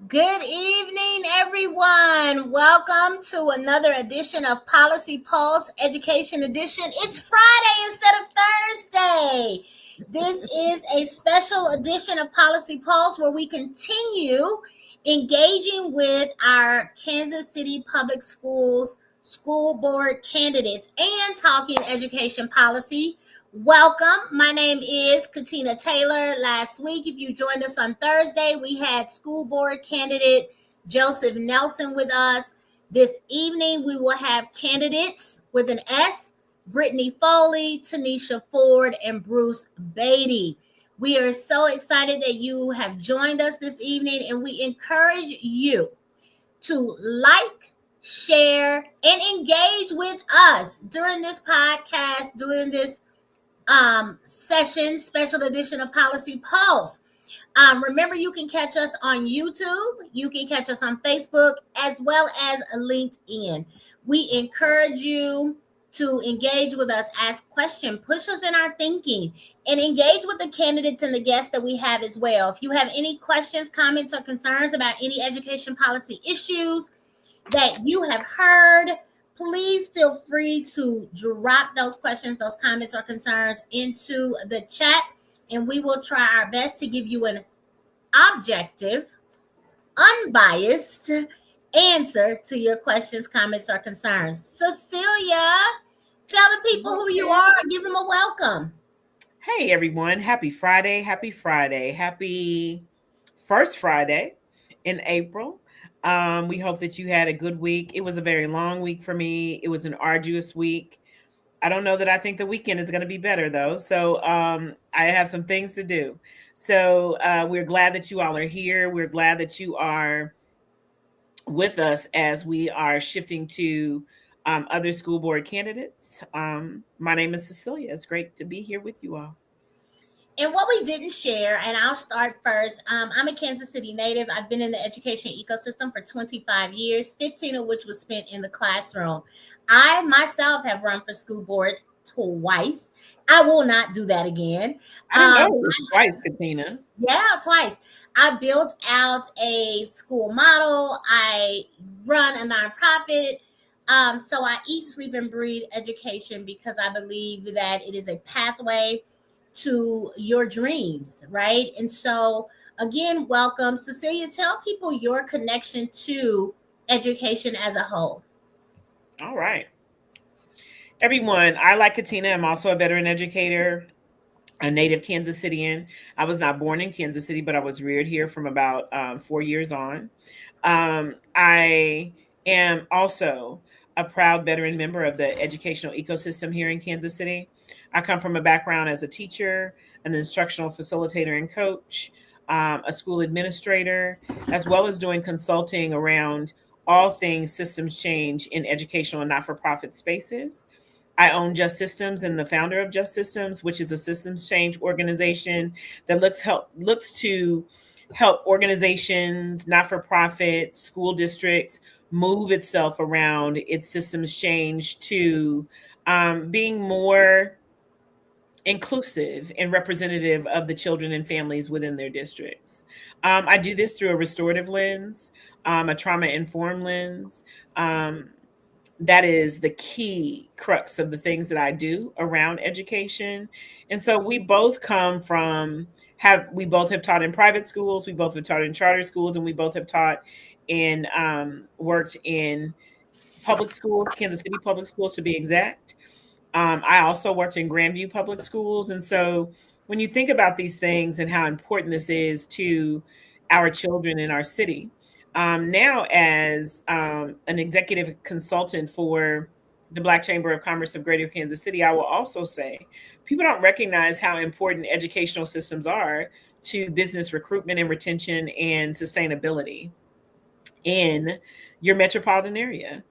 Good evening, everyone. Welcome to another edition of Policy Pulse Education Edition. It's Friday instead of Thursday. This is a special edition of Policy Pulse where we continue engaging with our Kansas City Public Schools school board candidates and talking education policy. Welcome. My name is Katina Taylor. Last week, if you joined us on Thursday, we had school board candidate Joseph Nelson with us. This evening, we will have candidates with an S, Brittany Foley, Tanesha Ford, and Bruce Beatty. We are so excited that you have joined us this evening, and we encourage you to like, share, and engage with us during this podcast, during this special edition of Policy Pulse. Remember, you can catch us on YouTube, you can catch us on Facebook, as well as LinkedIn. We encourage you to engage with us, ask questions, push us in our thinking, and engage with the candidates and the guests that we have as well. If you have any questions, comments, or concerns about any education policy issues that you have heard, please feel free to drop those questions, those comments, or concerns into the chat, and we will try our best to give you an objective, unbiased answer to your questions, comments, or concerns. Cecilia, tell the people who you are and give them a welcome. Hey, everyone. Happy Friday. Happy Friday. Happy first Friday in April. We hope that you had a good week. It was a very long week for me. It was an arduous week. I don't know that I think the weekend is going to be better, though. So I have some things to do. So we're glad that you all are here. We're glad that you are with us as we are shifting to other school board candidates. My name is Cecilia. It's great to be here with you all. And what we didn't share, and I'll start first. I'm a Kansas City native. I've been in the education ecosystem for 25 years, 15 of which was spent in the classroom. I myself have run for school board twice. I will not do that again. I didn't know it was twice, Katina. Yeah, twice. I built out a school model. I run a nonprofit. So I eat, sleep, and breathe education because I believe that it is a pathway to your dreams, right? And so, again, welcome. Cecilia, tell people your connection to education as a whole. All right. Everyone, I, like Katina, am also a veteran educator, a native Kansas Cityan. I was not born in Kansas City, but I was reared here from about 4 years on. I am also a proud veteran member of the educational ecosystem here in Kansas City. I come from a background as a teacher, an instructional facilitator and coach, a school administrator, as well as doing consulting around all things systems change in educational and not-for-profit spaces. I own Just Systems and the founder of Just Systems, which is a systems change organization that looks to help organizations, not-for-profits, school districts move itself around its systems change to being more inclusive and representative of the children and families within their districts. I do this through a restorative lens, a trauma-informed lens. That is the key crux of the things that I do around education. And so we both we both have taught in private schools, we both have taught in charter schools, and we both have taught in worked in public schools, Kansas City public schools to be exact. I also worked in Grandview Public Schools. And so when you think about these things and how important this is to our children in our city, now as an executive consultant for the Black Chamber of Commerce of Greater Kansas City, I will also say people don't recognize how important educational systems are to business recruitment and retention and sustainability in your metropolitan area.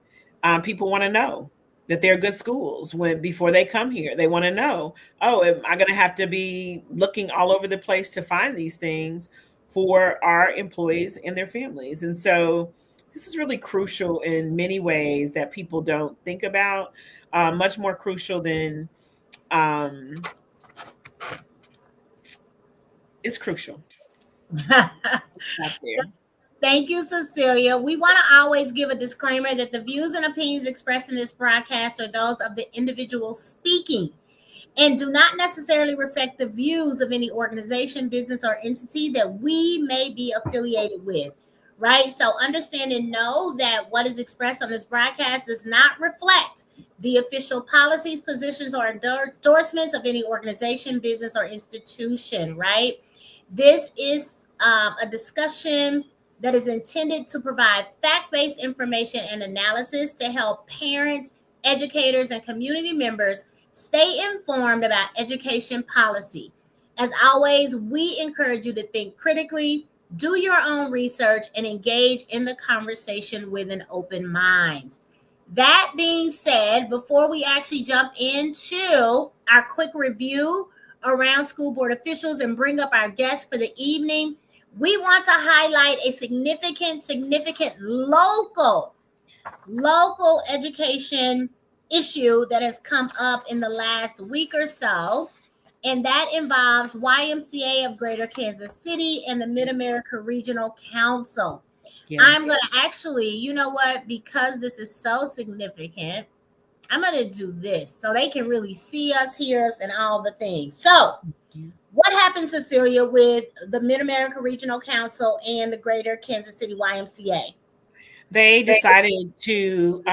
People want to know that they're good schools before they come here. They want to know, oh, am I going to have to be looking all over the place to find these things for our employees and their families? And so this is really crucial in many ways that people don't think about, much more crucial than it's crucial. There. Thank you, Cecilia. We want to always give a disclaimer that the views and opinions expressed in this broadcast are those of the individual speaking and do not necessarily reflect the views of any organization, business, or entity that we may be affiliated with. Right? So understand and know that what is expressed on this broadcast does not reflect the official policies, positions, or endorsements of any organization, business, or institution. Right? This is a discussion that is intended to provide fact-based information and analysis to help parents, educators, and community members stay informed about education policy. As always, we encourage you to think critically, do your own research, and engage in the conversation with an open mind. That being said, before we actually jump into our quick review around school board officials and bring up our guests for the evening, we want to highlight a significant local education issue that has come up in the last week or so, and that involves YMCA of Greater Kansas City and the Mid-America Regional Council. Yes. I'm going to actually, you know what, because this is so significant, I'm going to do this so they can really see us, hear us, and all the things. So what happened, Cecilia, with the Mid-America Regional Council and the Greater Kansas City YMCA? They decided to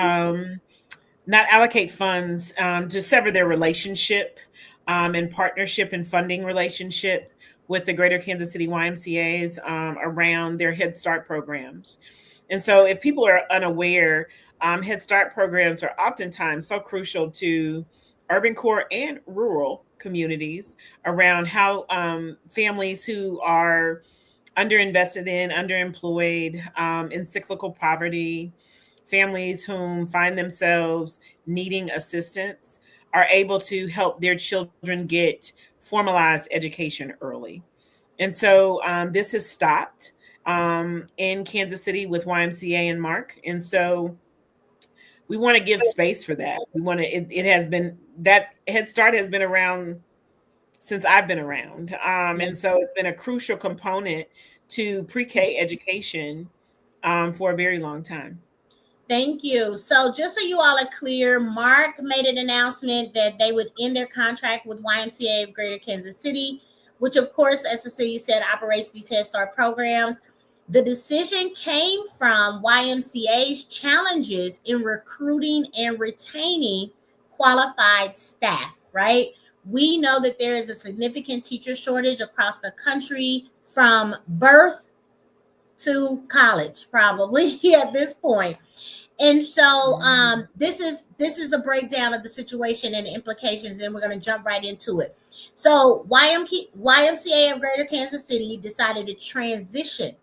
not allocate funds, to sever their relationship and partnership and funding relationship with the Greater Kansas City YMCAs around their Head Start programs. And so if people are unaware, Head Start programs are oftentimes so crucial to urban core and rural communities around how families who are underinvested in, underemployed, in cyclical poverty, families whom find themselves needing assistance are able to help their children get formalized education early. And so this has stopped in Kansas City with YMCA and Mark. And so we want to give space for that. We want to, it has been, that Head Start has been around since I've been around. And so it's been a crucial component to pre-K education for a very long time. Thank you. So just so you all are clear, Mark made an announcement that they would end their contract with YMCA of Greater Kansas City, which of course, as Cecilia said, operates these Head Start programs. The decision came from YMCA's challenges in recruiting and retaining qualified staff, right? We know that there is a significant teacher shortage across the country from birth to college, probably at this point. And so this is a breakdown of the situation and the implications, and then we're going to jump right into it. So YMCA of Greater Kansas City decided to transition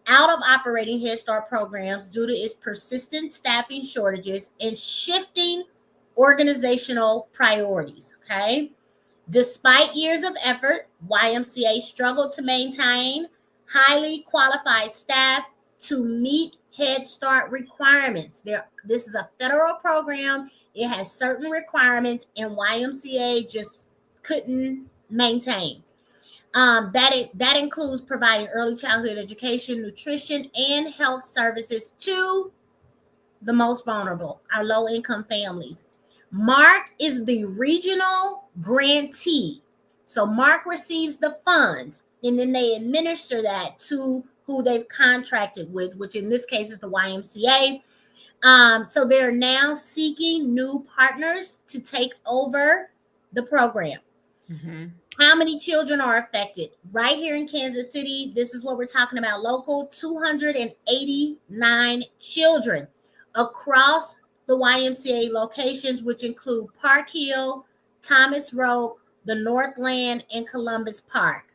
out of operating Head Start programs due to its persistent staffing shortages and shifting organizational priorities, okay? Despite years of effort, YMCA struggled to maintain highly qualified staff to meet Head Start requirements. This is a federal program. It has certain requirements, and YMCA just couldn't maintain. That includes providing early childhood education, nutrition, and health services to the most vulnerable, our low-income families. Mark is the regional grantee. So Mark receives the funds, and then they administer that to who they've contracted with, which in this case is the YMCA. So they're now seeking new partners to take over the program. Mm-hmm. How many children are affected? Right here in Kansas City, this is what we're talking about, local, 289 children across the YMCA locations, which include Park Hill, Thomas Road, the Northland, and Columbus Park,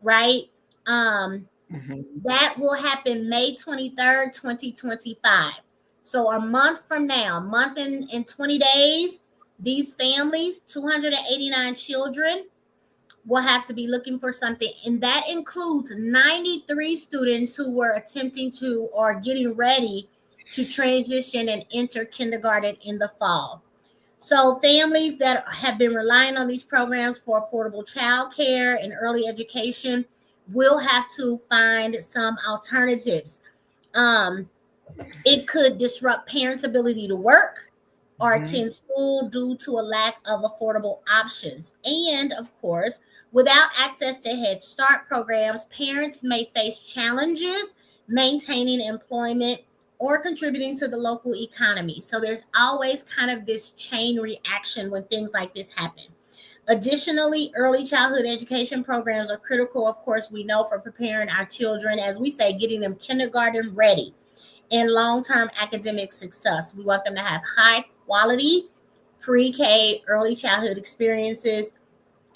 right? That will happen May 23rd, 2025. So a month from now, a month and 20 days, these families, 289 children, will have to be looking for something. And that includes 93 students who were attempting to or getting ready to transition and enter kindergarten in the fall. So families that have been relying on these programs for affordable childcare and early education will have to find some alternatives. It could disrupt parents' ability to work or Mhm. attend school due to a lack of affordable options. And of course, without access to Head Start programs, parents may face challenges maintaining employment or contributing to the local economy. So there's always kind of this chain reaction when things like this happen. Additionally, early childhood education programs are critical, of course, we know, for preparing our children, as we say, getting them kindergarten ready and long-term academic success. We want them to have high quality pre-K early childhood experiences.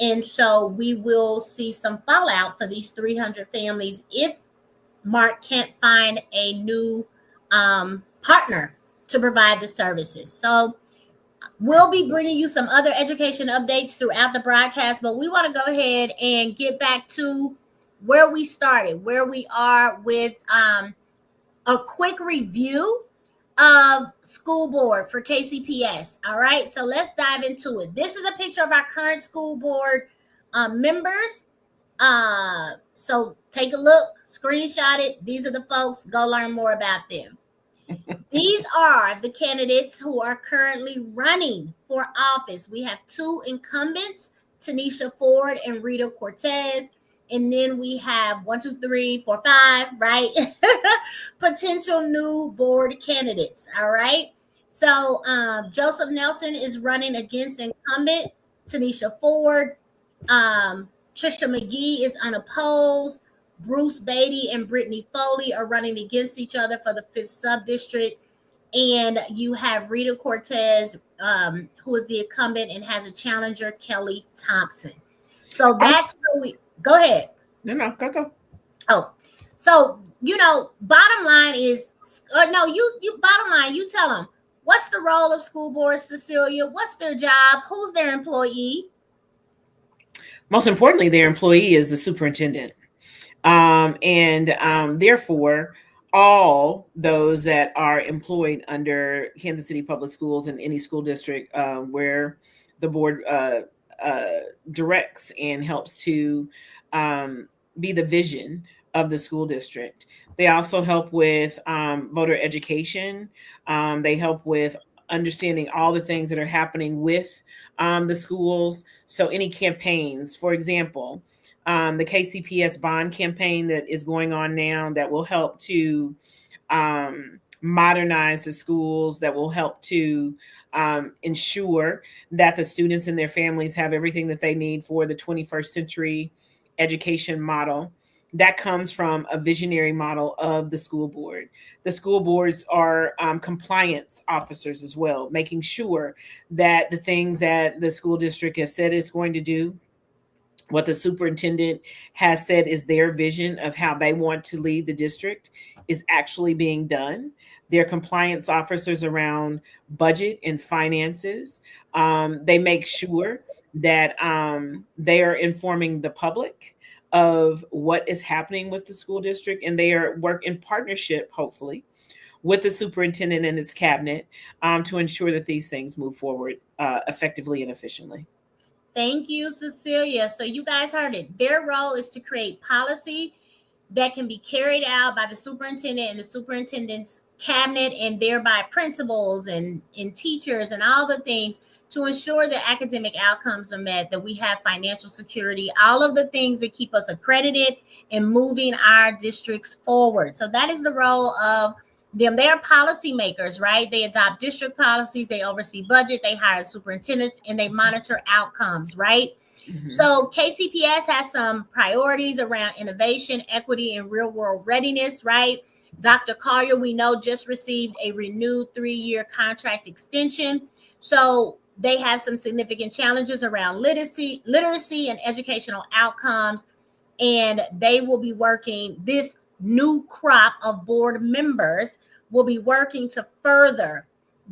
And so we will see some fallout for these 300 families if Mark can't find a new partner to provide the services. So we'll be bringing you some other education updates throughout the broadcast, but we want to go ahead and get back to where we started, where we are with a quick review of school board for KCPS. All right, so let's dive into it. This is a picture of our current school board members. So take a look, screenshot it. These are the folks. Go learn more about them. These are the candidates who are currently running for office. We have two incumbents, Tanesha Ford and Rita Cortez. And then we have 1, 2, 3, 4, 5, right? Potential new board candidates. All right. So Joseph Nelson is running against incumbent Tanesha Ford. Trisha McGee is unopposed. Bruce Beatty and Brittany Foley are running against each other for the 5th sub-district. And you have Rita Cortez, who is the incumbent and has a challenger, Kelly Thompson. So that's where we go ahead. No, go. Oh, so bottom line is, bottom line, you tell them what's the role of school boards, Cecilia? What's their job? Who's their employee? Most importantly, their employee is the superintendent. Therefore, all those that are employed under Kansas City Public Schools in any school district where the board directs and helps to be the vision of the school district. They also help with voter education. They help with understanding all the things that are happening with the schools. So any campaigns, for example, the KCPS bond campaign that is going on now that will help to modernize the schools, that will help to ensure that the students and their families have everything that they need for the 21st century education model. That comes from a visionary model of the school board. The school boards are compliance officers as well, making sure that the things that the school district has said it's going to do, what the superintendent has said is their vision of how they want to lead the district, is actually being done. They're compliance officers around budget and finances. They make sure that they are informing the public of what is happening with the school district, and they work in partnership, hopefully, with the superintendent and its cabinet to ensure that these things move forward effectively and efficiently. Thank you, Cecilia. So you guys heard it. Their role is to create policy that can be carried out by the superintendent and the superintendent's cabinet, and thereby principals and teachers and all the things to ensure that academic outcomes are met, that we have financial security, all of the things that keep us accredited and moving our districts forward. So that is the role of them. They are policymakers, right? They adopt district policies, they oversee budget, they hire superintendents, and they monitor outcomes, right? Mm-hmm. So KCPS has some priorities around innovation, equity, and real world readiness, right? Dr. Collier, we know, just received a renewed 3-year contract extension. So they have some significant challenges around literacy and educational outcomes. And they will be working, this new crop of board members will be working to further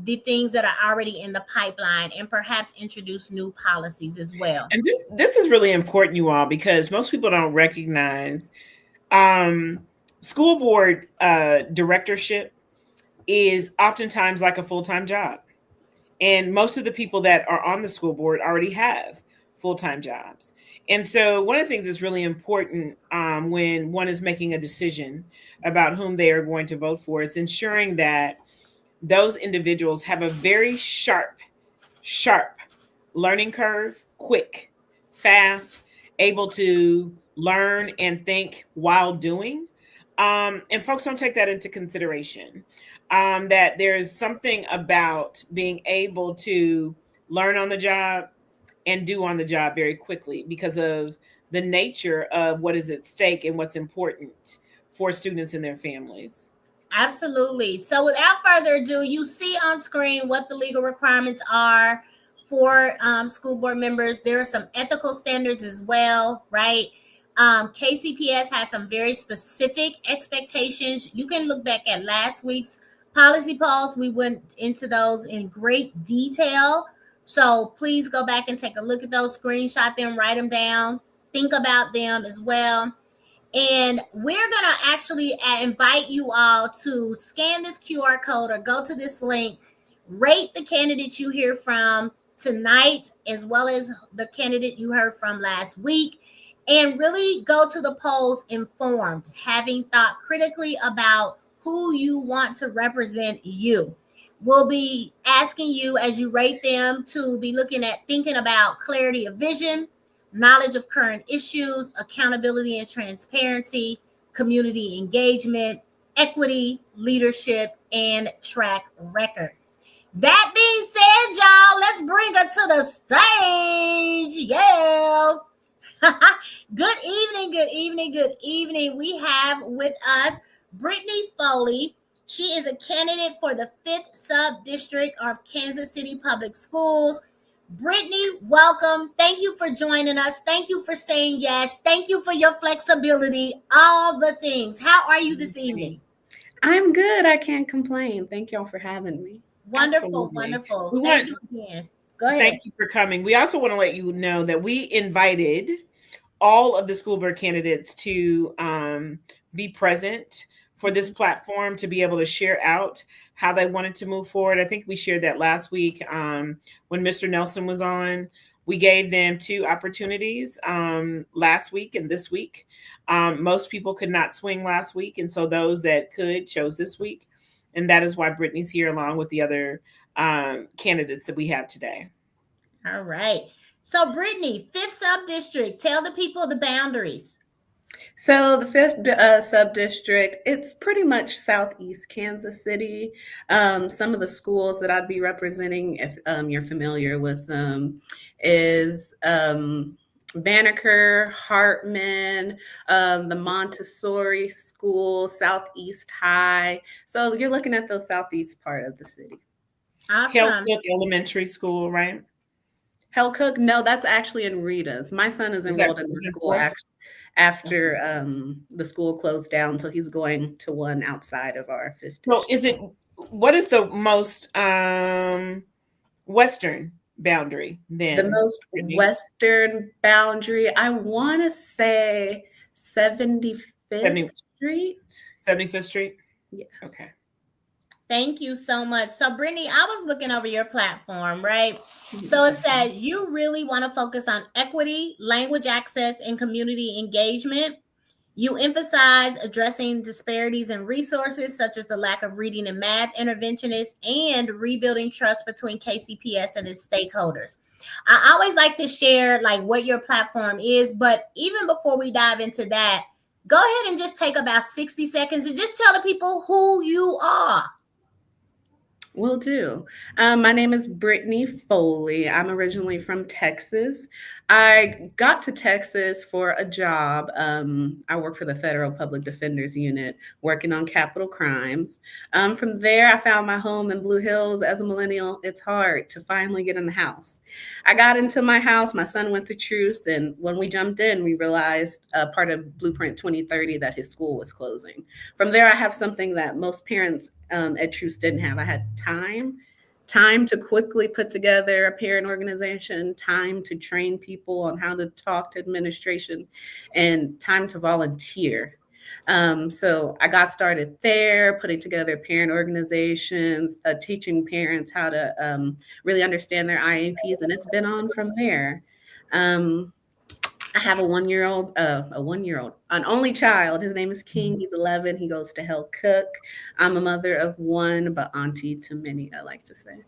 the things that are already in the pipeline and perhaps introduce new policies as well. And this is really important, you all, because most people don't recognize school board directorship is oftentimes like a full-time job. And most of the people that are on the school board already have full-time jobs. And so one of the things that's really important when one is making a decision about whom they are going to vote for, it's ensuring that those individuals have a very sharp learning curve, quick, fast, able to learn and think while doing. And folks don't take that into consideration. That there's something about being able to learn on the job and do on the job very quickly because of the nature of what is at stake and what's important for students and their families. Absolutely. So without further ado, you see on screen what the legal requirements are for school board members. There are some ethical standards as well, right? KCPS has some very specific expectations. You can look back at last week's policy polls. We went into those in great detail. So please go back and take a look at those, screenshot them, write them down, think about them as well. And we're going to actually invite you all to scan this QR code or go to this link, rate the candidate you hear from tonight, as well as the candidate you heard from last week, and really go to the polls informed, having thought critically about who you want to represent you. We'll be asking you as you rate them to be looking at thinking about clarity of vision, knowledge of current issues, accountability and transparency, community engagement, equity, leadership, and track record. That being said, y'all, let's bring her to the stage. Yeah. Good evening, good evening, good evening. We have with us Brittany Foley. She is a candidate for the 5th Sub-District of Kansas City Public Schools. Brittany, welcome. Thank you for joining us. Thank you for saying yes. Thank you for your flexibility, all the things. How are you this evening? I'm good. I can't complain. Thank y'all for having me. Wonderful, Absolutely. wonderful. Thank you again. Go ahead. Thank you for coming. We also want to let you know that we invited all of the school board candidates to be present for this platform, to be able to share out how they wanted to move forward. I think we shared that last week when Mr. Nelson was on. We gave them 2 opportunities last week and this week. Most people could not swing last week, and so those that could chose this week. And that is why Brittany's here along with the other candidates that we have today. All right. So Brittany, 5th Sub-District, tell the people the boundaries. So the 5th Sub-District, it's pretty much southeast Kansas City. Some of the schools that I'd be representing, if you're familiar with them, is Banneker, Hartman, the Montessori School, Southeast High. So you're looking at the southeast part of the city. Awesome. Hellcook Elementary School, right? Hellcook? No, that's actually in Rita's. My son is enrolled in the school after the school closed down, so he's going to one outside of our 50. So what is the most western boundary then? The most western boundary, I want to say 75th Street. 75th Street? Yes. Okay. Thank you so much. So Brittany, I was looking over your platform, right? So it said you really want to focus on equity, language access, and community engagement. You emphasize addressing disparities in resources, such as the lack of reading and math interventionists, and rebuilding trust between KCPS and its stakeholders. I always like to share like what your platform is, but even before we dive into that, go ahead and just take about 60 seconds and just tell the people who you are. Will do. My name is Brittany Foley. I'm originally from Texas. I got to Texas for a job. I work for the Federal Public Defender's Unit, working on capital crimes. From there, I found my home in Blue Hills. As a millennial, it's hard to finally get in the house. I got into my house. My son went to Truce, and when we jumped in, we realized part of Blueprint 2030 that his school was closing. From there, I have something that most parents at Truce didn't have. I had time to quickly put together a parent organization, time to train people on how to talk to administration, and time to volunteer. So I got started there, putting together parent organizations, teaching parents how to really understand their IEPs, and it's been on from there. Um, I have an only child. His name is King. He's 11. He goes to Hell Cook. I'm a mother of one, but auntie to many, I like to say.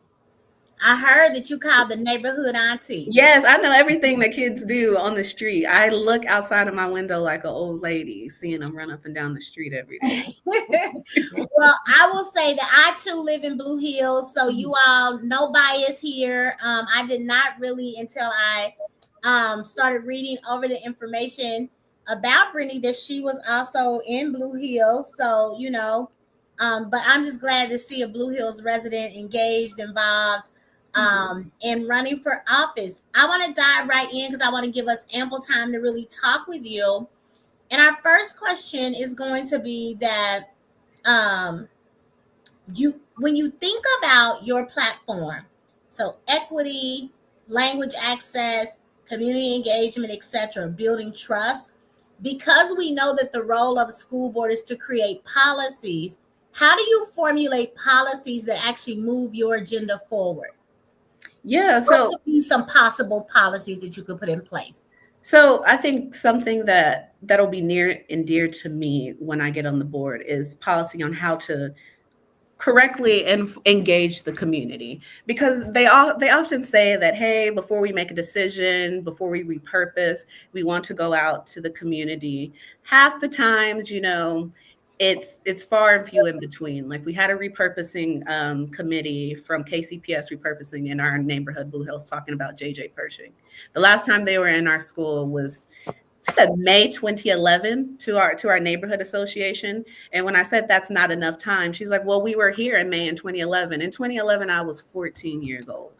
I heard that you called the neighborhood auntie. Yes, I know everything that kids do on the street. I look outside of my window like an old lady, seeing them run up and down the street every day. Well, I will say that I too live in Blue Hills, so you all, no bias here. I did not really until I started reading over the information about Brittany that she was also in Blue Hills. So but I'm just glad to see a Blue Hills resident engaged, involved, in running for office. I want to dive right in because I want to give us ample time to really talk with you. And our first question is going to be that when you think about your platform, so equity, language access, community engagement, etc., building trust, because we know that the role of a school board is to create policies, how do you formulate policies that actually move your agenda forward? Yeah, What so could be some possible policies that you could put in place? so I think something that'll be near and dear to me when I get on the board is policy on how to correctly engage the community, because they often say that, hey, before we make a decision, before we repurpose, we want to go out to the community. Half the times, it's far and few in between. Like, we had a repurposing committee from KCPS repurposing in our neighborhood, Blue Hills, talking about JJ Pershing. The last time they were in our school was May 2011 to our neighborhood association. And when I said that's not enough time, she's like, well, we were here in May in 2011. In 2011, I was 14 years old.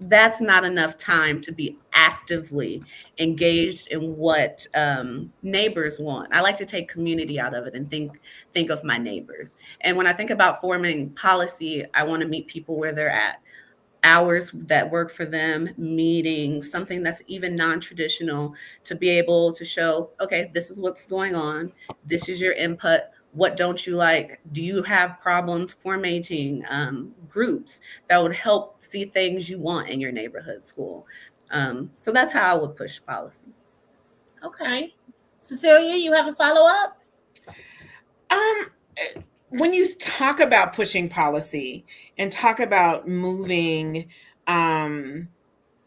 That's not enough time to be actively engaged in what neighbors want. I like to take community out of it and think of my neighbors. And when I think about forming policy, I want to meet people where they're at. Hours that work for them, meetings, something that's even non-traditional, to be able to show, okay, this is what's going on. This is your input. What don't you like? Do you have problems formatting groups that would help see things you want in your neighborhood school? So that's how I would push policy. Okay. Cecilia, you have a follow-up? When you talk about pushing policy and talk about moving,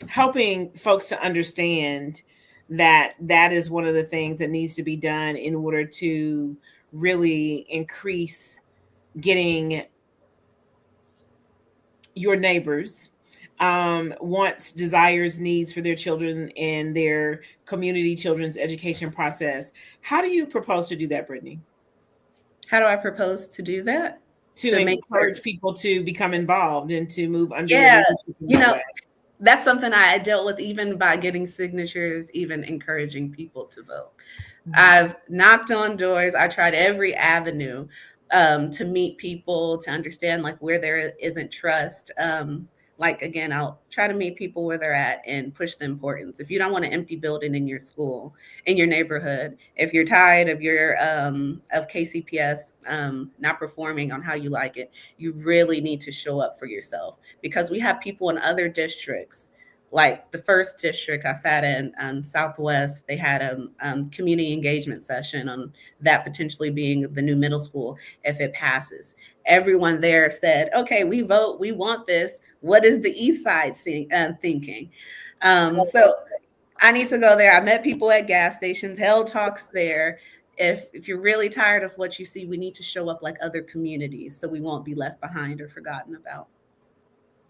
helping folks to understand that is one of the things that needs to be done in order to really increase getting your neighbors wants, desires, needs for their children and their community children's education process. How do you propose to do that, Brittany? How do I propose to do that? To encourage people to become involved and to move under Yeah, way. That's something I dealt with even by getting signatures, even encouraging people to vote. Mm-hmm. I've knocked on doors. I tried every avenue to meet people, to understand like where there isn't trust. Like, again, I'll try to meet people where they're at and push the importance. If you don't want an empty building in your school, in your neighborhood, if you're tired of your of KCPS not performing on how you like it, you really need to show up for yourself, because we have people in other districts. Like the first district I sat in, Southwest, they had a community engagement session on that potentially being the new middle school if it passes. Everyone there said, okay, we vote, we want this. What is the East Side thinking? So I need to go there. I met people at gas stations, held talks there. If you're really tired of what you see, we need to show up like other communities so we won't be left behind or forgotten about.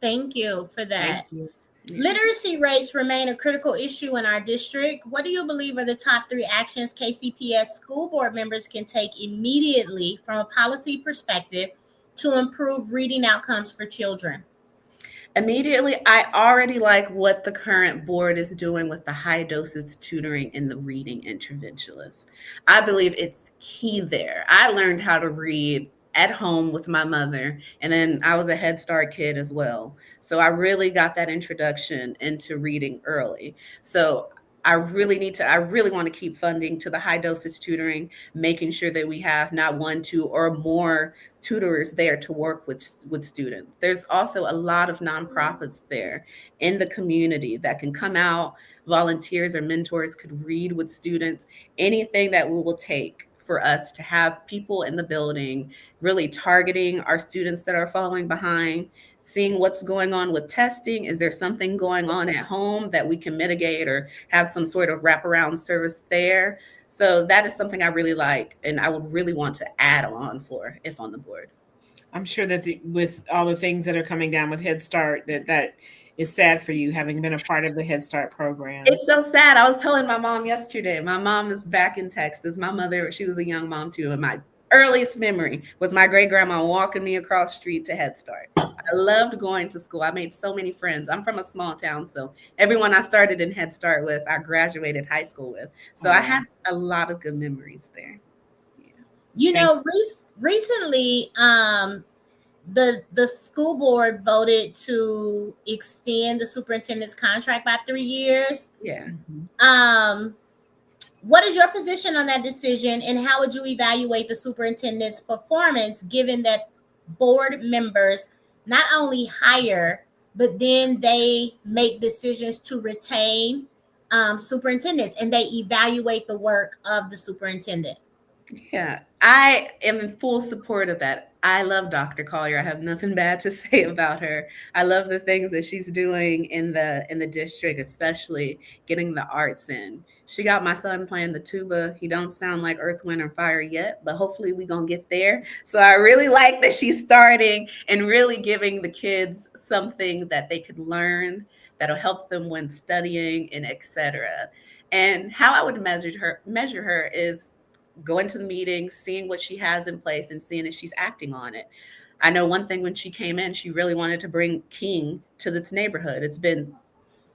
Thank you for that. Thank you. Literacy rates remain a critical issue in our district. What do you believe are the top 3 actions KCPS school board members can take immediately from a policy perspective to improve reading outcomes for children? Immediately, I already like what the current board is doing with the high dosage tutoring and the reading interventionist. I believe it's key there. I learned how to read at home with my mother, and then I was a Head Start kid as well. So I really got that introduction into reading early. So I really want to keep funding to the high dosage tutoring, making sure that we have not one, two, or more tutors there to work with students. There's also a lot of nonprofits there in the community that can come out. Volunteers or mentors could read with students, anything that we will take for us to have people in the building really targeting our students that are falling behind, seeing what's going on with testing. Is there something going on at home that we can mitigate or have some sort of wraparound service there? So that is something I really like, and I would really want to add on for if on the board. I'm sure that with all the things that are coming down with Head Start, that is sad for you, having been a part of the Head Start program. It's so sad. I was telling my mom yesterday. My mom is back in Texas. My mother, she was a young mom too, and my earliest memory was my great grandma walking me across the street to Head Start. I loved going to school. I made so many friends. I'm from a small town, so everyone I started in Head Start with, I graduated high school with. So I had a lot of good memories there. Yeah. Recently, the school board voted to extend the superintendent's contract by 3 years. Yeah. What is your position on that decision, and how would you evaluate the superintendent's performance given that board members not only hire, but then they make decisions to retain superintendents, and they evaluate the work of the superintendent? Yeah, I am in full support of that. I love Dr. Collier. I have nothing bad to say about her. I love the things that she's doing in the district, especially getting the arts in. She got my son playing the tuba. He don't sound like Earth, Wind, and Fire yet, but hopefully we gonna get there. So I really like that she's starting and really giving the kids something that they could learn that'll help them when studying and etc. And how I would measure her is going to the meetings, seeing what she has in place and seeing if she's acting on it. I know one thing, when she came in, she really wanted to bring King to this neighborhood. It's been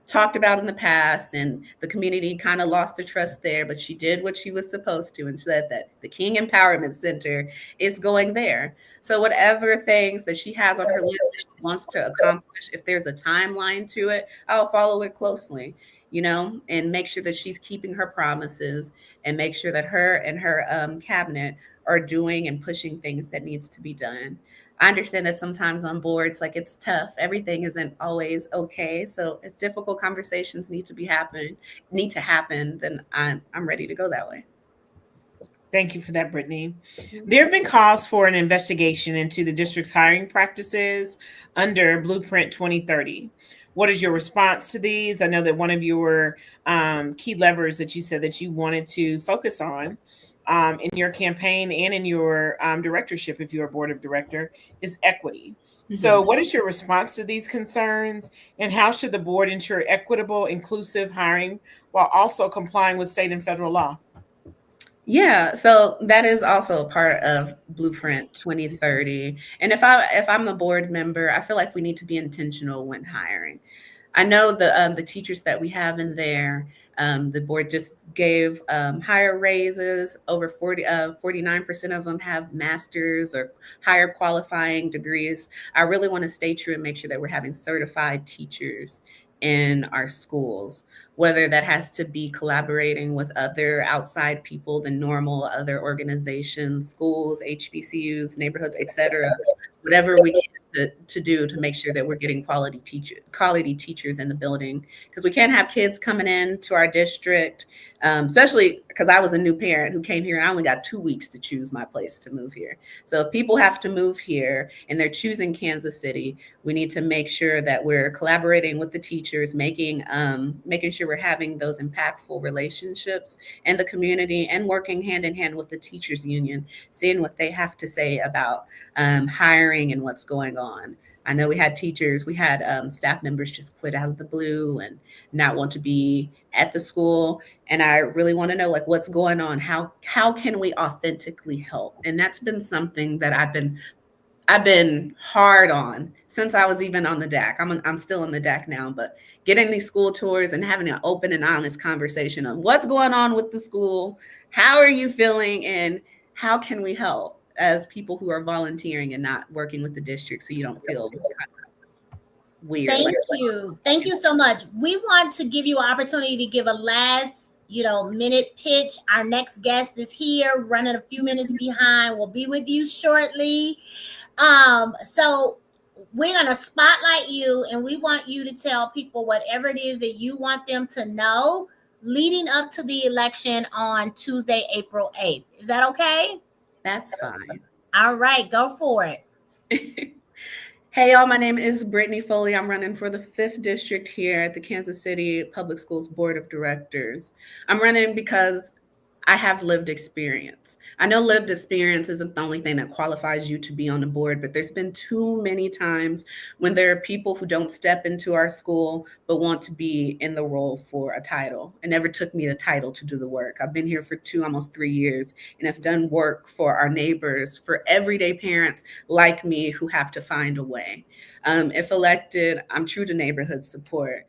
talked about in the past, and the community kind of lost the trust there, but she did what she was supposed to and said that the King Empowerment Center is going there. So whatever things that she has on her list that she wants to accomplish, if there's a timeline to it, I'll follow it closely, and make sure that she's keeping her promises and make sure that her and her cabinet are doing and pushing things that needs to be done. I understand that sometimes on boards, like, it's tough. Everything isn't always okay. So if difficult conversations need to happen, then I'm ready to go that way. Thank you for that, Brittany. There have been calls for an investigation into the district's hiring practices under Blueprint 2030. What is your response to these? I know that one of your key levers that you said that you wanted to focus on in your campaign and in your directorship, if you're a board of director, is equity. Mm-hmm. So what is your response to these concerns, and how should the board ensure equitable, inclusive hiring while also complying with state and federal law? Yeah, so that is also a part of Blueprint 2030. And if I'm a board member, I feel like we need to be intentional when hiring. I know the teachers that we have in there, the board just gave higher raises. Over 49% of them have masters or higher qualifying degrees. I really want to stay true and make sure that we're having certified teachers in our schools, whether that has to be collaborating with other outside people than normal, other organizations, schools, HBCUs, neighborhoods, etc. Whatever we can to do to make sure that we're getting quality teachers in the building, because we can't have kids coming in to our district, especially because I was a new parent who came here and I only got 2 weeks to choose my place to move here. So if people have to move here and they're choosing Kansas City, we need to make sure that we're collaborating with the teachers, making sure we're having those impactful relationships in the community and working hand in hand with the teachers union, seeing what they have to say about hiring and what's going on. I know we had staff members just quit out of the blue and not want to be at the school. And I really want to know, like, what's going on? How can we authentically help? And that's been something that I've been hard on since I was even on the DAC. I'm still on the DAC now, but getting these school tours and having an open and honest conversation on what's going on with the school, how are you feeling, and how can we help as people who are volunteering and not working with the district, so you don't feel. weird. Thank Like, you. Thank you so much. We want to give you an opportunity to give a last, minute pitch. Our next guest is here, running a few minutes behind. We'll be with you shortly. So we're gonna spotlight you, and we want you to tell people whatever it is that you want them to know leading up to the election on Tuesday, April 8th. Is that okay? that's fine. All right, go for it. Hey, y'all, my name is Brittany Foley. I'm running for the 5th District here at the Kansas City Public Schools Board of Directors. I'm running because I have lived experience. I know lived experience isn't the only thing that qualifies you to be on the board, but there's been too many times when there are people who don't step into our school but want to be in the role for a title. It never took me the title to do the work. I've been here for almost 3 years, and have done work for our neighbors, for everyday parents like me who have to find a way. If elected, I'm true to neighborhood support.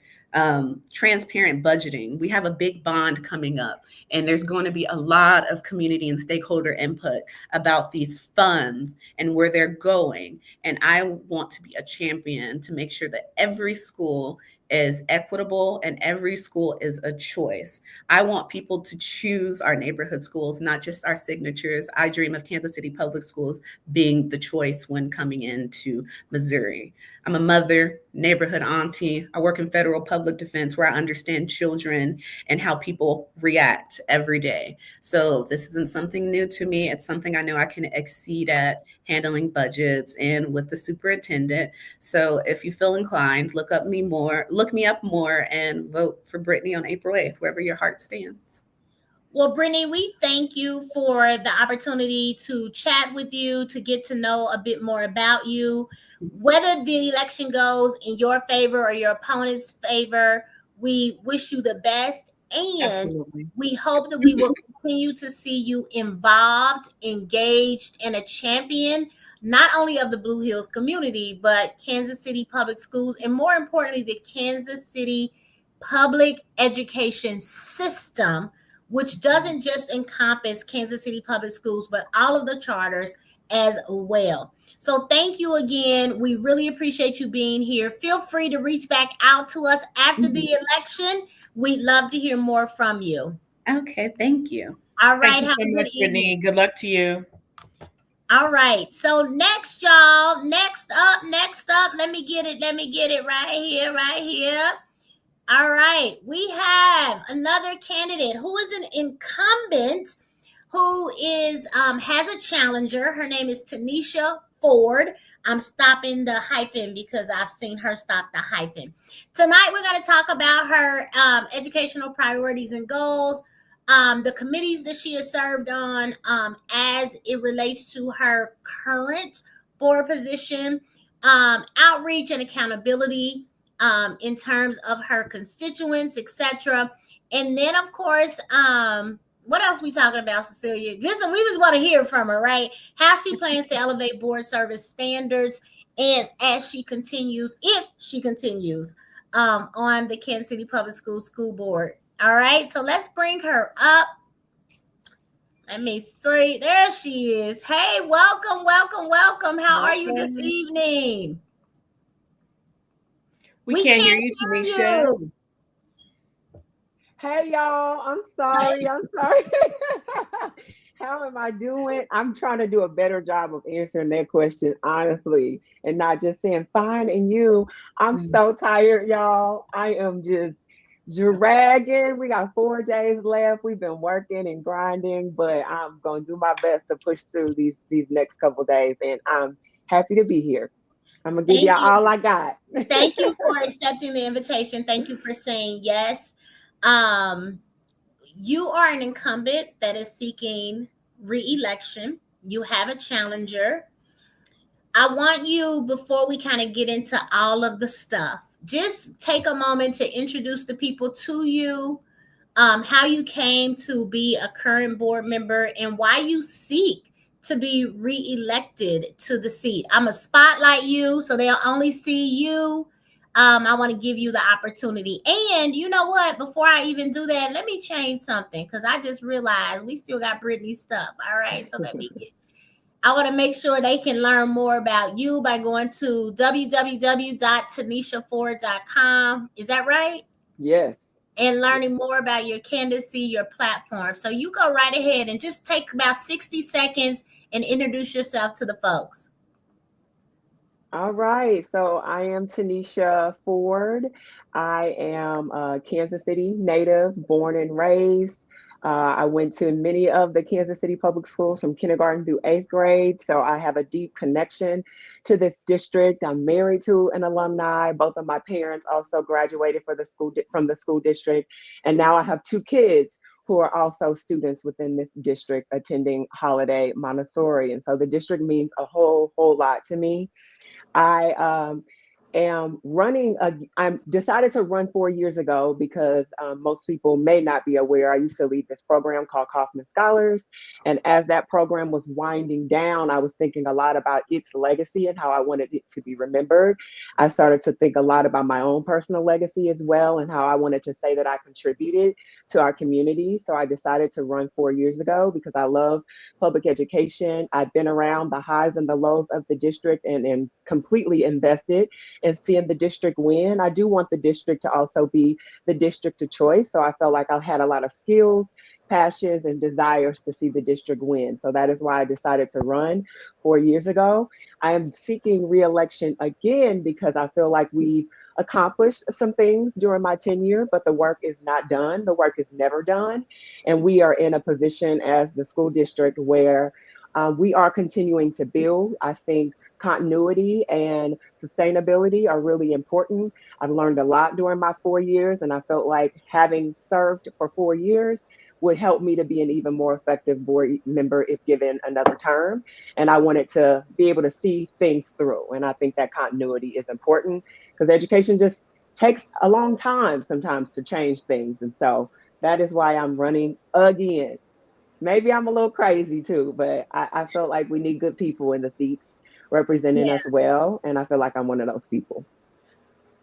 Transparent budgeting. We have a big bond coming up, and there's going to be a lot of community and stakeholder input about these funds and where they're going. And I want to be a champion to make sure that every school is equitable and every school is a choice. I want people to choose our neighborhood schools, not just our signatures. I dream of Kansas City Public Schools being the choice when coming into Missouri. I'm a mother, neighborhood auntie. I work in federal public defense where I understand children and how people react every day. So this isn't something new to me. It's something I know I can exceed at, handling budgets and with the superintendent. So if you feel inclined, look me up more and vote for Brittany on April 8th, wherever your heart stands. Well, Brittany, we thank you for the opportunity to chat with you, to get to know a bit more about you. Whether the election goes in your favor or your opponent's favor, we wish you the best. And Absolutely. we hope that we will continue to see you involved, engaged, and a champion, not only of the Blue Hills community, but Kansas City Public Schools, and more importantly, the Kansas City public education system, which doesn't just encompass Kansas City Public Schools, but all of the charters as well. So thank you again. We really appreciate you being here. Feel free to reach back out to us after the election. We'd love to hear more from you. Okay, thank you. All right. Thank you so much, Brittany. Good luck to you. All right. So next, y'all, next up, let me get it right here. All right. We have another candidate who is an incumbent who is has a challenger. Her name is Tanesha Ford. I'm stopping the hyphen because I've seen her stop the hyphen. Tonight, we're going to talk about her educational priorities and goals, the committees that she has served on as it relates to her current board position, outreach and accountability in terms of her constituents, etc. And then, of course, what else we talking about, Cecilia? We just want to hear from her, right? How she plans to elevate board service standards, and as she continues, if she continues, on the Kansas City Public Schools School Board. All right, so let's bring her up. Let me see. There she is. Hey, welcome. How are you this evening? We can't hear you, Tanesha. Hey, y'all. I'm sorry. How am I doing? I'm trying to do a better job of answering that question, honestly, and not just saying fine and you. I'm so tired, y'all. I am just dragging. We got 4 days left. We've been working and grinding, but I'm going to do my best to push through these next couple days, and I'm happy to be here. I'm going to give y'all all I got. Thank you for accepting the invitation. Thank you for saying yes. You are an incumbent that is seeking re-election. You have a challenger. I want you, before we kind of get into all of the stuff, just take a moment to introduce the people to you, how you came to be a current board member, and why you seek to be re-elected to the seat. I'm going to spotlight you so they'll only see you. I want to give you the opportunity. And you know what? Before I even do that, let me change something because I just realized we still got Brittany's stuff. All right. So let me get. I want to make sure they can learn more about you by going to www.taneshaford.com. Is that right? Yes. And learning more about your candidacy, your platform. So you go right ahead and just take about 60 seconds and introduce yourself to the folks. All right. So I am Tanesha Ford. I am a Kansas City native, born and raised. I went to many of the Kansas City public schools from kindergarten through eighth grade. So I have a deep connection to this district. I'm married to an alumni. Both of my parents also graduated from the school district. And now I have two kids who are also students within this district attending Holiday Montessori. And so the district means a whole lot to me. I am running. I'm decided to run 4 years ago because most people may not be aware. I used to lead this program called Kaufman Scholars, and as that program was winding down, I was thinking a lot about its legacy and how I wanted it to be remembered. I started to think a lot about my own personal legacy as well, and how I wanted to say that I contributed to our community. So I decided to run 4 years ago because I love public education. I've been around the highs and the lows of the district and completely invested in seeing the district win. I do want the district to also be the district of choice. So I felt like I had a lot of skills, passions, and desires to see the district win. So that is why I decided to run 4 years ago. I am seeking reelection again because I feel like we've accomplished some things during my tenure, but the work is not done. The work is never done. And we are in a position as the school district where we are continuing to build. I think continuity and sustainability are really important. I've learned a lot during my 4 years, and I felt like having served for 4 years would help me to be an even more effective board member if given another term. And I wanted to be able to see things through. And I think that continuity is important because education just takes a long time sometimes to change things. And so that is why I'm running again. Maybe I'm a little crazy too, but I felt like we need good people in the seats representing us well. And I feel like I'm one of those people.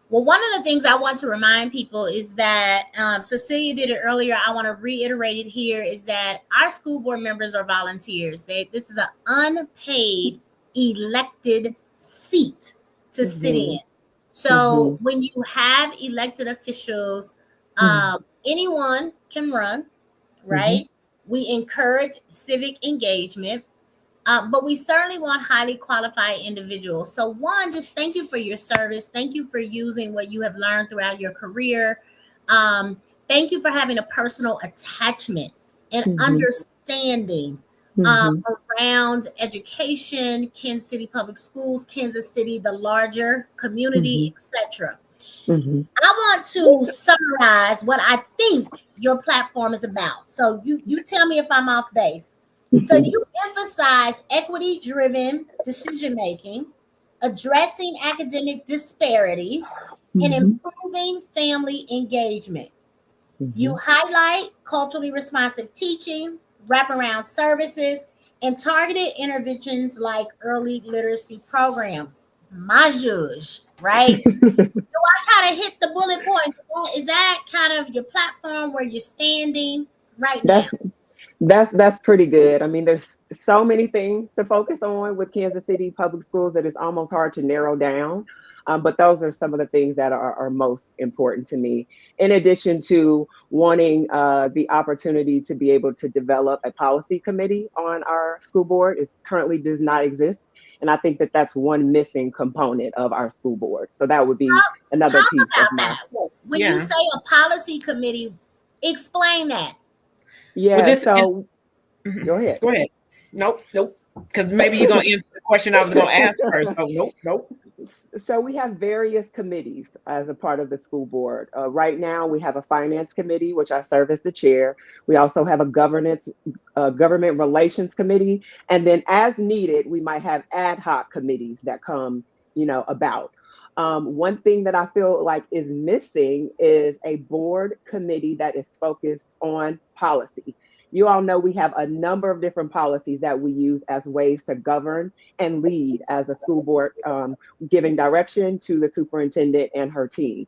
Well, one of the things I want to remind people is that Cecilia did it earlier. I want to reiterate it here is that our school board members are volunteers. This is an unpaid elected seat to sit in. So when you have elected officials, anyone can run, right? We encourage civic engagement. But we certainly want highly qualified individuals. So one, just thank you for your service. Thank you for using what you have learned throughout your career. Thank you for having a personal attachment and understanding around education, Kansas City Public Schools, Kansas City, the larger community, etc. I want to summarize what I think your platform is about. So you tell me if I'm off base. So you emphasize equity-driven decision-making, addressing academic disparities, and improving family engagement. You highlight culturally responsive teaching, wraparound services, and targeted interventions like early literacy programs. My judge, right? So I kind of hit the bullet points. Is that kind of your platform where you're standing right now? That's pretty good. I mean, there's so many things to focus on with Kansas City Public Schools that it's almost hard to narrow down. But those are some of the things that are most important to me. In addition to wanting the opportunity to be able to develop a policy committee on our school board, it currently does not exist. And I think that that's one missing component of our school board. So that would be another piece of my. When you say a policy committee, explain that. Yeah. So go ahead. Go ahead. Nope. Because maybe you're going to answer the question I was going to ask first. So nope. So we have various committees as a part of the school board. Right now, we have a finance committee, which I serve as the chair. We also have a government relations committee. And then as needed, we might have ad hoc committees that come, about. One thing that I feel like is missing is a board committee that is focused on policy. You all know we have a number of different policies that we use as ways to govern and lead as a school board, giving direction to the superintendent and her team.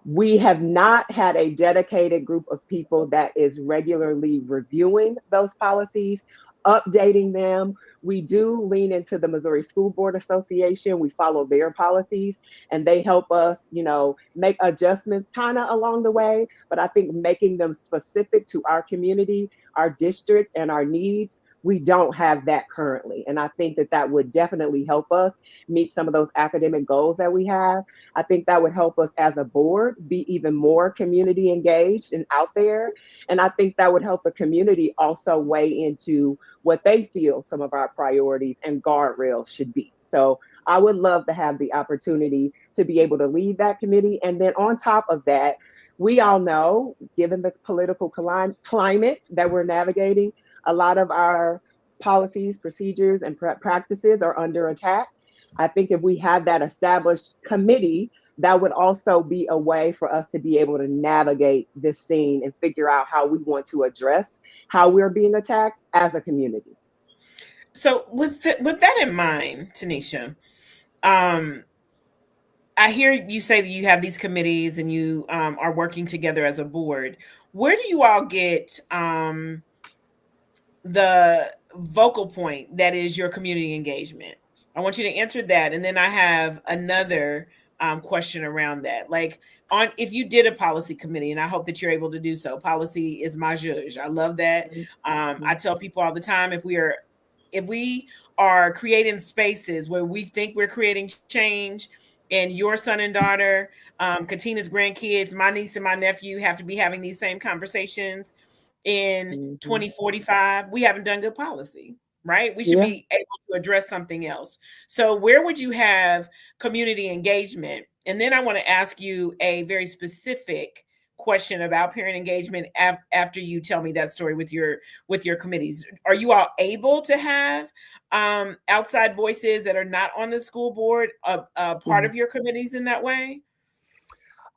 We have not had a dedicated group of people that is regularly reviewing those policies updating them. We do lean into the Missouri School Board Association. We follow their policies and they help us, make adjustments kind of along the way. But I think making them specific to our community, our district, and our needs, we don't have that currently. And I think that that would definitely help us meet some of those academic goals that we have. I think that would help us as a board be even more community engaged and out there. And I think that would help the community also weigh into what they feel some of our priorities and guardrails should be. So I would love to have the opportunity to be able to lead that committee. And then on top of that, we all know, given the political climate that we're navigating, a lot of our policies, procedures, and practices are under attack. I think if we have that established committee, that would also be a way for us to be able to navigate this scene and figure out how we want to address how we're being attacked as a community. So with that in mind, Tanesha, I hear you say that you have these committees and you are working together as a board. Where do you all get the vocal point that is your community engagement? I want you to answer that. And then I have another question around that. Like if you did a policy committee, and I hope that you're able to do so, policy is my zhuzh. I love that. I tell people all the time, if we are creating spaces where we think we're creating change, and your son and daughter, Katina's grandkids, my niece and my nephew have to be having these same conversations in 2045, we haven't done good policy, right? We should be able to address something else. So where would you have community engagement? And then I want to ask you a very specific question about parent engagement after you tell me that story with your committees. Are you all able to have outside voices that are not on the school board part of your committees in that way?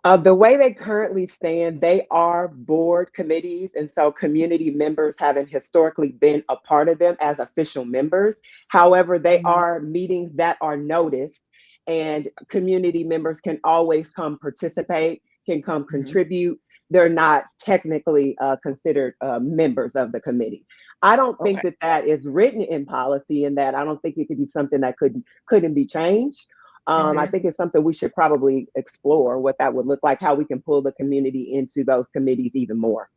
The way they currently stand, they are board committees. And so community members haven't historically been a part of them as official members. However, they are meetings that are noticed, and community members can always come participate, can come contribute. They're not technically considered members of the committee. I don't think that is written in policy, and that I don't think it could be something that couldn't be changed. I think it's something we should probably explore what that would look like, how we can pull the community into those committees even more.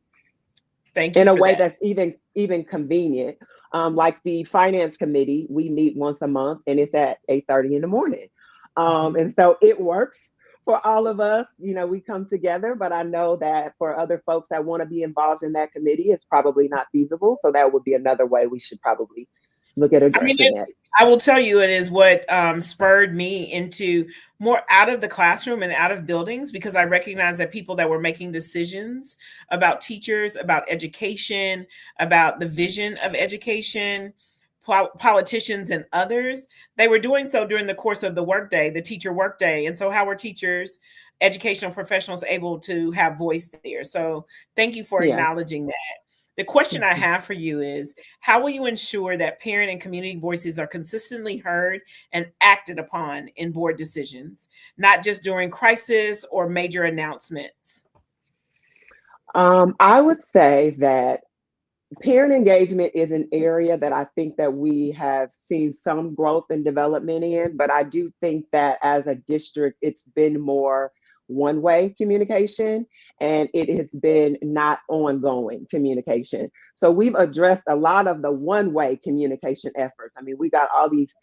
Thank you. In a way that's even convenient. Like the finance committee, we meet once a month and it's at 8:30 in the morning. And so it works for all of us. We come together, but I know that for other folks that want to be involved in that committee, it's probably not feasible. So that would be another way we should probably look at addressing that. I will tell you, it is what spurred me into more out of the classroom and out of buildings, because I recognize that people that were making decisions about teachers, about education, about the vision of education, politicians and others, they were doing so during the course of the workday, the teacher workday. And so how were teachers, educational professionals able to have voice there? So thank you for acknowledging that. The question I have for you is, how will you ensure that parent and community voices are consistently heard and acted upon in board decisions, not just during crisis or major announcements? I would say that parent engagement is an area that I think that we have seen some growth and development in, but I do think that as a district, it's been more one-way communication, and it has been not ongoing communication. So we've addressed a lot of the one-way communication efforts. I mean, we got all these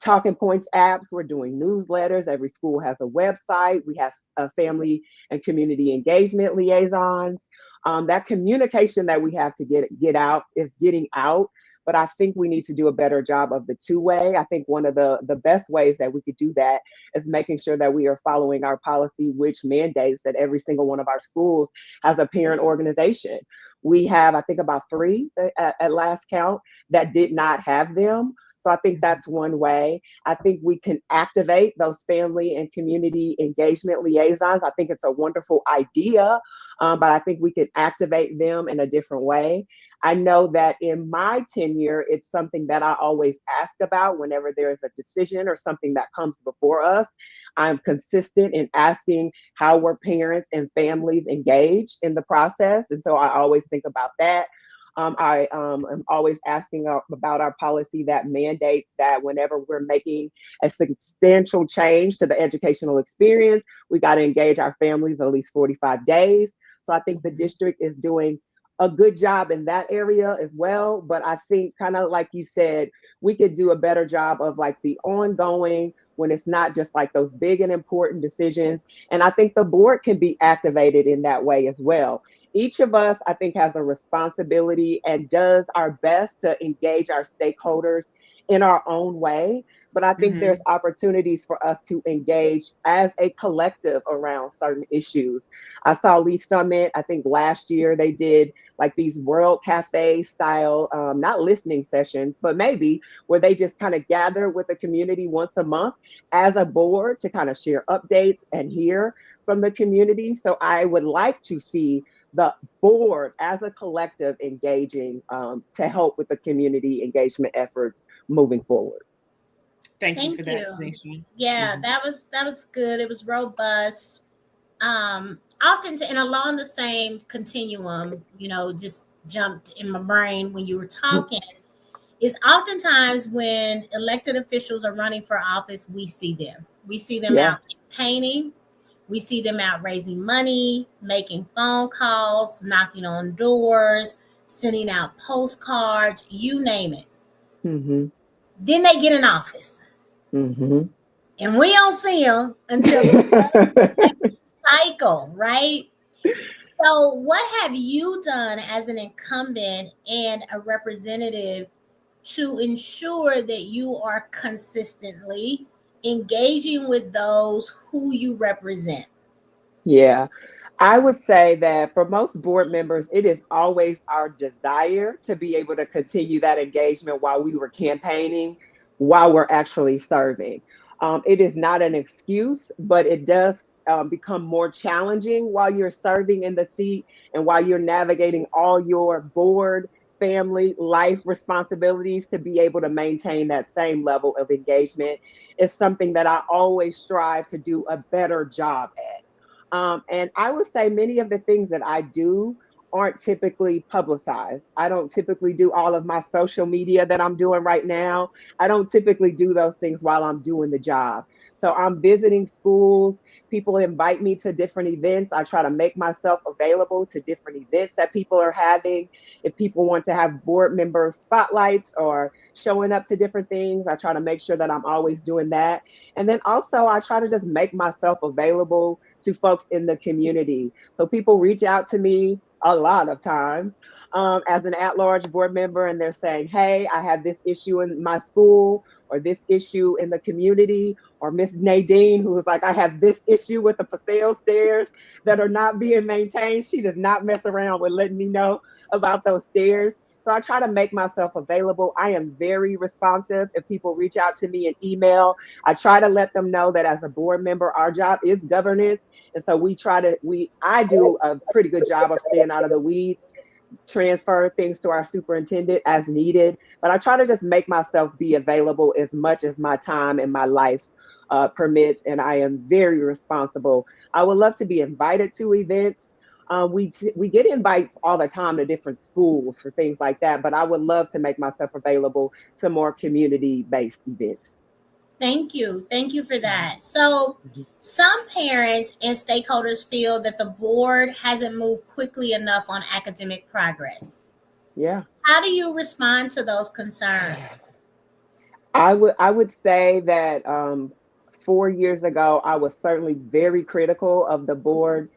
talking points apps, we're doing newsletters, every school has a website, we have a family and community engagement liaisons. That communication that we have to get out is getting out. But I think we need to do a better job of the two-way. I think one of the best ways that we could do that is making sure that we are following our policy, which mandates that every single one of our schools has a parent organization. We have, I think, about 3 at last count that did not have them. So I think that's one way. I think we can activate those family and community engagement liaisons. I think it's a wonderful idea, but I think we can activate them in a different way. I know that in my tenure, it's something that I always ask about whenever there is a decision or something that comes before us. I'm consistent in asking how were parents and families engaged in the process. And so I always think about that. am always asking about our policy that mandates that whenever we're making a substantial change to the educational experience, we got to engage our families at least 45 days. So I think the district is doing a good job in that area as well. But I think, kind of like you said, we could do a better job of like the ongoing, when it's not just like those big and important decisions. And I think the board can be activated in that way as well. Each of us, I think, has a responsibility and does our best to engage our stakeholders in our own way. But I think Mm-hmm. there's opportunities for us to engage as a collective around certain issues. I saw Lee Summit, I think last year they did like these World Cafe style, not listening sessions, but maybe where they just kind of gather with the community once a month as a board to kind of share updates and hear from the community. So I would like to see the board as a collective engaging to help with the community engagement efforts moving forward. Thank you for Thank that, you. Tanesha. Yeah, Mhm. that was good. It was robust. Often and along the same continuum, just jumped in my brain when you were talking, is oftentimes when elected officials are running for office, we see them. We see them Yeah. out campaigning. We see them out raising money, making phone calls, knocking on doors, sending out postcards, you name it. Hmm. Then they get in office. Hmm. And we don't see them until the cycle, right? So, what have you done as an incumbent and a representative to ensure that you are consistently engaging with those who you represent? Yeah. I would say that for most board members, it is always our desire to be able to continue that engagement while we were campaigning, while we're actually serving. It is not an excuse, but it does become more challenging while you're serving in the seat and while you're navigating all your board, family, life responsibilities to be able to maintain that same level of engagement. It's something that I always strive to do a better job at. And I would say many of the things that I do aren't typically publicized. I don't typically do all of my social media that I'm doing right now. I don't typically do those things while I'm doing the job. So I'm visiting schools. People invite me to different events. I try to make myself available to different events that people are having. If people want to have board member spotlights or showing up to different things, I try to make sure that I'm always doing that. And then also, I try to just make myself available to folks in the community. So people reach out to me a lot of times as an at-large board member, and they're saying, "Hey, I have this issue in my school, or this issue in the community." Or Miss Nadine, who was like, "I have this issue with the Paseo stairs that are not being maintained." She does not mess around with letting me know about those stairs. So I try to make myself available. I am very responsive. If people reach out to me in email, I try to let them know that as a board member, our job is governance. And so I do a pretty good job of staying out of the weeds, transfer things to our superintendent as needed. But I try to just make myself be available as much as my time and my life permits. And I am very responsible. I would love to be invited to events. We get invites all the time to different schools for things like that, but I would love to make myself available to more community based events. Thank you. Thank you for that. So, some parents and stakeholders feel that the board hasn't moved quickly enough on academic progress. Yeah. How do you respond to those concerns? I would say that 4 years ago, I was certainly very critical of the board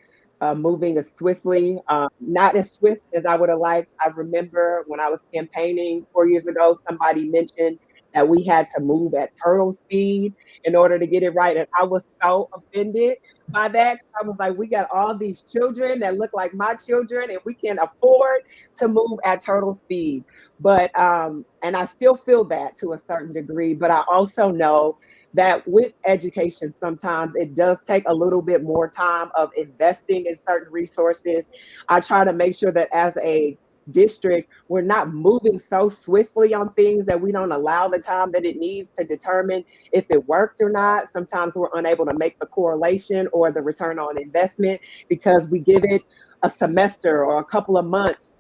moving as swiftly, not as swift as I would have liked. I remember when I was campaigning 4 years ago, somebody mentioned that we had to move at turtle speed in order to get it right. And I was so offended by that. I was like, we got all these children that look like my children, and we can't afford to move at turtle speed. But and I still feel that to a certain degree, but I also know that with education, sometimes it does take a little bit more time of investing in certain resources. I try to make sure that as a district, we're not moving so swiftly on things that we don't allow the time that it needs to determine if it worked or not. Sometimes we're unable to make the correlation or the return on investment because we give it a semester or a couple of months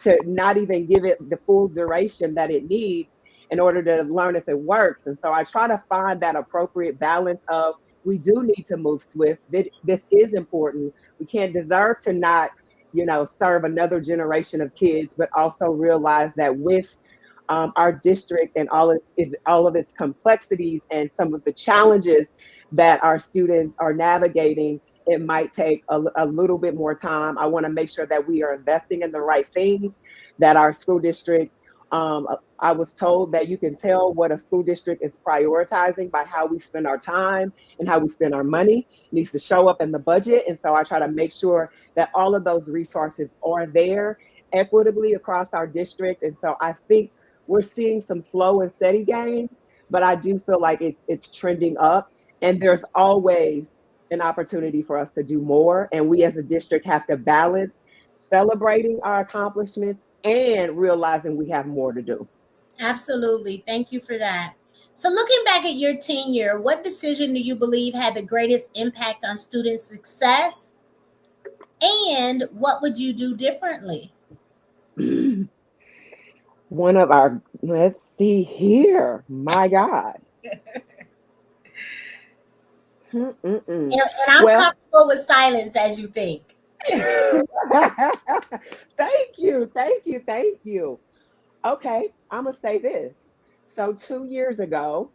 to not even give it the full duration that it needs in order to learn if it works. And so I try to find that appropriate balance of, we do need to move swift. This is important. We can't deserve to not, serve another generation of kids, but also realize that with our district and all of its complexities and some of the challenges that our students are navigating, it might take a little bit more time. I want to make sure that we are investing in the right things, that our school district, I was told that you can tell what a school district is prioritizing by how we spend our time and how we spend our money. It needs to show up in the budget. And so I try to make sure that all of those resources are there equitably across our district. And so I think we're seeing some slow and steady gains, but I do feel like it's trending up, and there's always an opportunity for us to do more. And we as a district have to balance celebrating our accomplishments and realizing we have more to do. Absolutely. Thank you for that. So looking back at your tenure, what decision do you believe had the greatest impact on student success? And what would you do differently? One of our, let's see here, my God. And I'm comfortable with silence as you think. Thank you. Okay, I'm going to say this. So 2 years ago,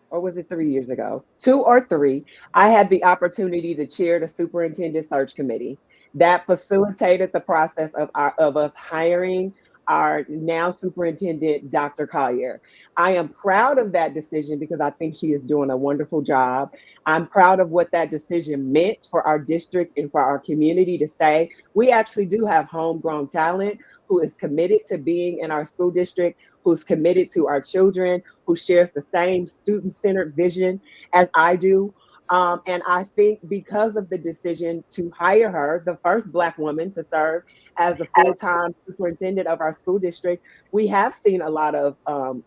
or was it 3 years ago? 2 or 3, I had the opportunity to chair the superintendent search committee that facilitated the process of us hiring our now superintendent, Dr. Collier. I am proud of that decision because I think she is doing a wonderful job. I'm proud of what that decision meant for our district and for our community to say, we actually do have homegrown talent who is committed to being in our school district, who's committed to our children, who shares the same student-centered vision as I do. And I think because of the decision to hire her, the first Black woman to serve as the full-time superintendent of our school district, we have seen a lot of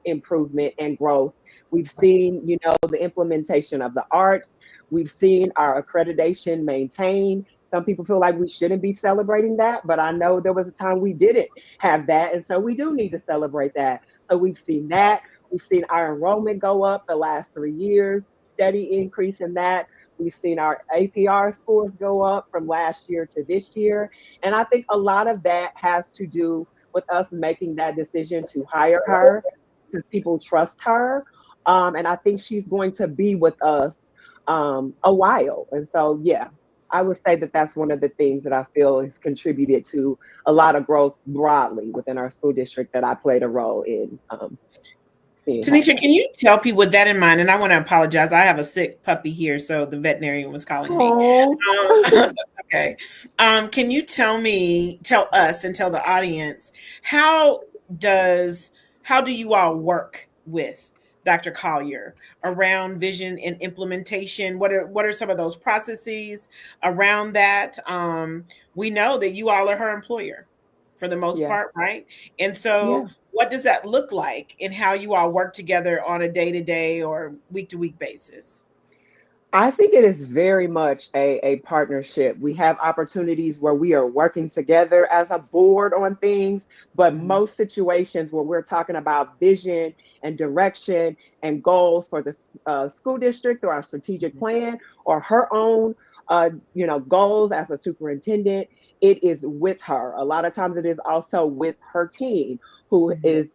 improvement and growth. We've seen, the implementation of the arts. We've seen our accreditation maintained. Some people feel like we shouldn't be celebrating that, but I know there was a time we didn't have that. And so we do need to celebrate that. So we've seen that. We've seen our enrollment go up the last 3 years, steady increase in that. We've seen our APR scores go up from last year to this year. And I think a lot of that has to do with us making that decision to hire her because people trust her. And I think she's going to be with us a while. And so, yeah, I would say that that's one of the things that I feel has contributed to a lot of growth broadly within our school district that I played a role in. Tanesha, can you tell people with that in mind? And I want to apologize. I have a sick puppy here, so the veterinarian was calling me. Okay. Can you tell us and tell the audience, how do you all work with Dr. Collier around vision and implementation? What are some of those processes around that? We know that you all are her employer for the most part, right? And so what does that look like in how you all work together on a day-to-day or week-to-week basis? I think it is very much a partnership. We have opportunities where we are working together as a board on things, but most situations where we're talking about vision and direction and goals for the school district or our strategic plan or her own goals as a superintendent, it is with her. A lot of times it is also with her team who is,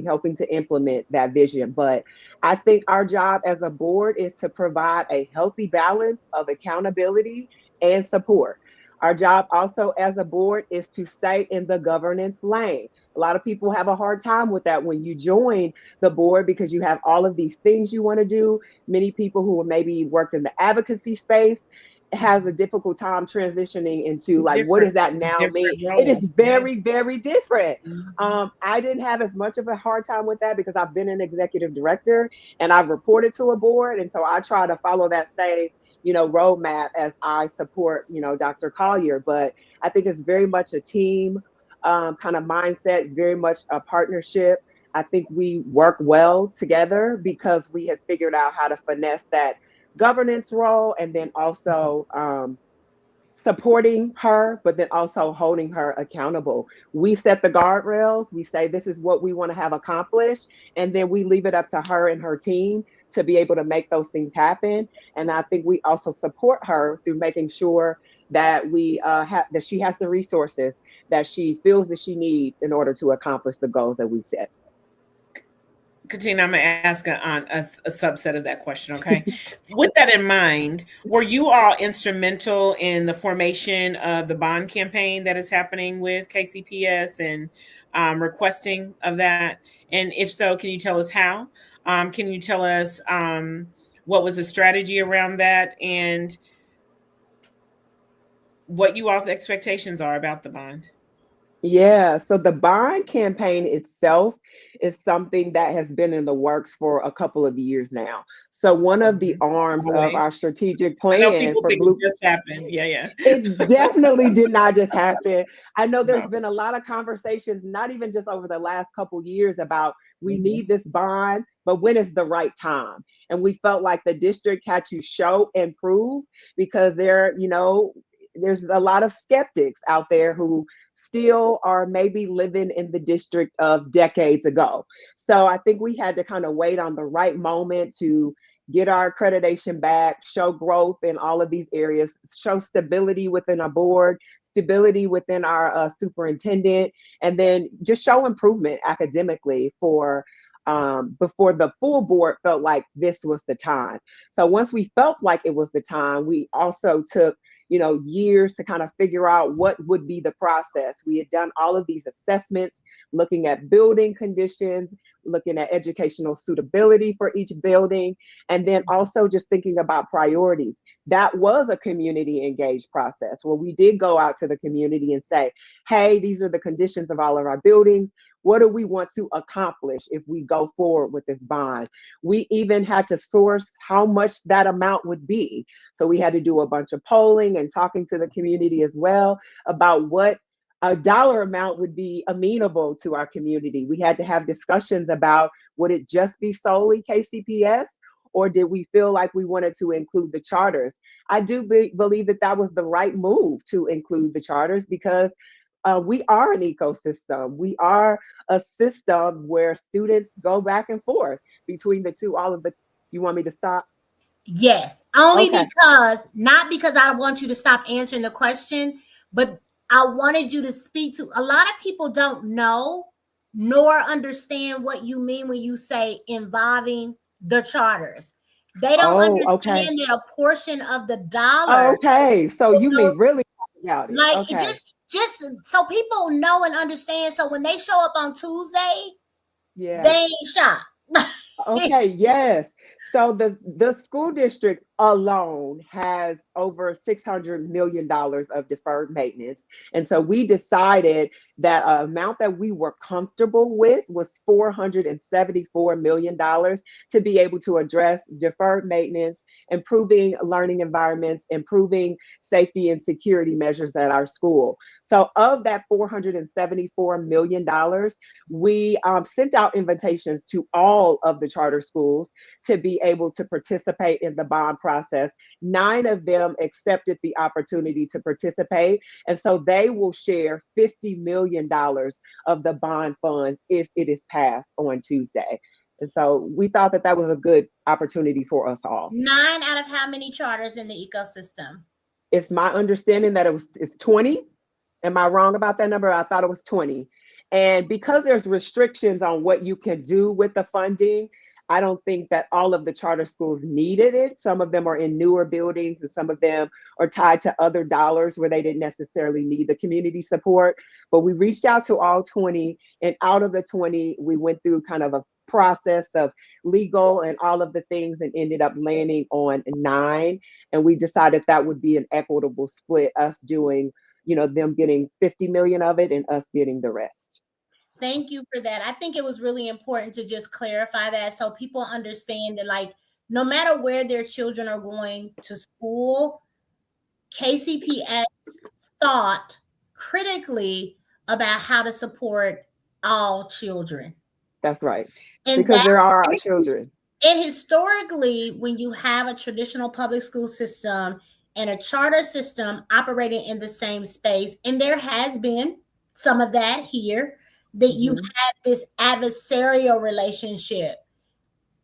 helping to implement that vision. But I think our job as a board is to provide a healthy balance of accountability and support. Our job also as a board is to stay in the governance lane. A lot of people have a hard time with that when you join the board because you have all of these things you want to do. Many people who maybe worked in the advocacy space has a difficult time transitioning into what does that now mean? It is very, very different. I didn't have as much of a hard time with that because I've been an executive director and I've reported to a board. And so I try to follow that same roadmap as I support, Dr. Collier. But I think it's very much a team kind of mindset, very much a partnership. I think we work well together because we have figured out how to finesse that governance role and then also supporting her, but then also holding her accountable. We set the guardrails. We say this is what we want to have accomplished, and then we leave it up to her and her team to be able to make those things happen. And I think we also support her through making sure that we have that she has the resources that she feels that she needs in order to accomplish the goals that we've set. Katina, I'm going to ask a subset of that question, okay? With that in mind, were you all instrumental in the formation of the bond campaign that is happening with KCPS and requesting of that? And if so, can you tell us how? Can you tell us what was the strategy around that and what you all's expectations are about the bond? Yeah, so the bond campaign itself is something that has been in the works for a couple of years now. So one of the arms of Always. our strategic I know plan people for think it Blue, just happened. Yeah. it definitely did not just happen. I know there's No. been a lot of conversations, not even just over the last couple years, about we Mhm. need this bond, but when is the right time? And we felt like the district had to show and prove because there's a lot of skeptics out there who still are maybe living in the district of decades ago. So I think we had to kind of wait on the right moment to get our accreditation back, show growth in all of these areas, show stability within our board, stability within our superintendent, and then just show improvement academically for before the full board felt like this was the time. So once we felt like it was the time, we also took years to kind of figure out what would be the process. We had done all of these assessments, looking at building conditions, looking at educational suitability for each building, and then also just thinking about priorities. That was a community engaged process where we did go out to the community and say, hey, these are the conditions of all of our buildings. What do we want to accomplish if we go forward with this bond? We even had to source how much that amount would be. So we had to do a bunch of polling and talking to the community as well about what a dollar amount would be amenable to our community. We had to have discussions about, would it just be solely KCPS, or did we feel like we wanted to include the charters? I do believe that that was the right move to include the charters because we are an ecosystem. We are a system where students go back and forth between the two. You want me to stop? Yes, only Okay. because, not because I want you to stop answering the question, but I wanted you to speak to, a lot of people don't know nor understand what you mean when you say involving the charters. They don't Oh, okay. understand that a portion of the dollars Okay. So will you go, mean really about it. like it Okay. just so people know and understand. So when they show up on Tuesday, they Yeah. ain't shocked. Okay, yes. So the school district alone has over $600 million of deferred maintenance. And so we decided that amount that we were comfortable with was $474 million to be able to address deferred maintenance, improving learning environments, improving safety and security measures at our school. So of that $474 million, we sent out invitations to all of the charter schools to be able to participate in the bond process. 9 of them accepted the opportunity to participate. And so they will share $50 million of the bond funds if it is passed on Tuesday. And so we thought that that was a good opportunity for us all. 9 out of how many charters in the ecosystem? It's my understanding that it's 20. Am I wrong about that number? I thought it was 20. And because there's restrictions on what you can do with the funding, I don't think that all of the charter schools needed it. Some of them are in newer buildings and some of them are tied to other dollars where they didn't necessarily need the community support. But we reached out to all 20, and out of the 20, we went through kind of a process of legal and all of the things and ended up landing on 9. And we decided that would be an equitable split, us doing them getting 50 million of it and us getting the rest. Thank you for that. I think it was really important to just clarify that so people understand that, like, no matter where their children are going to school, KCPS thought critically about how to support all children. That's right. And Because that, there are our children. and historically, when you have a traditional public school system, and a charter system operating in the same space, and there has been some of that here, that you have this adversarial relationship.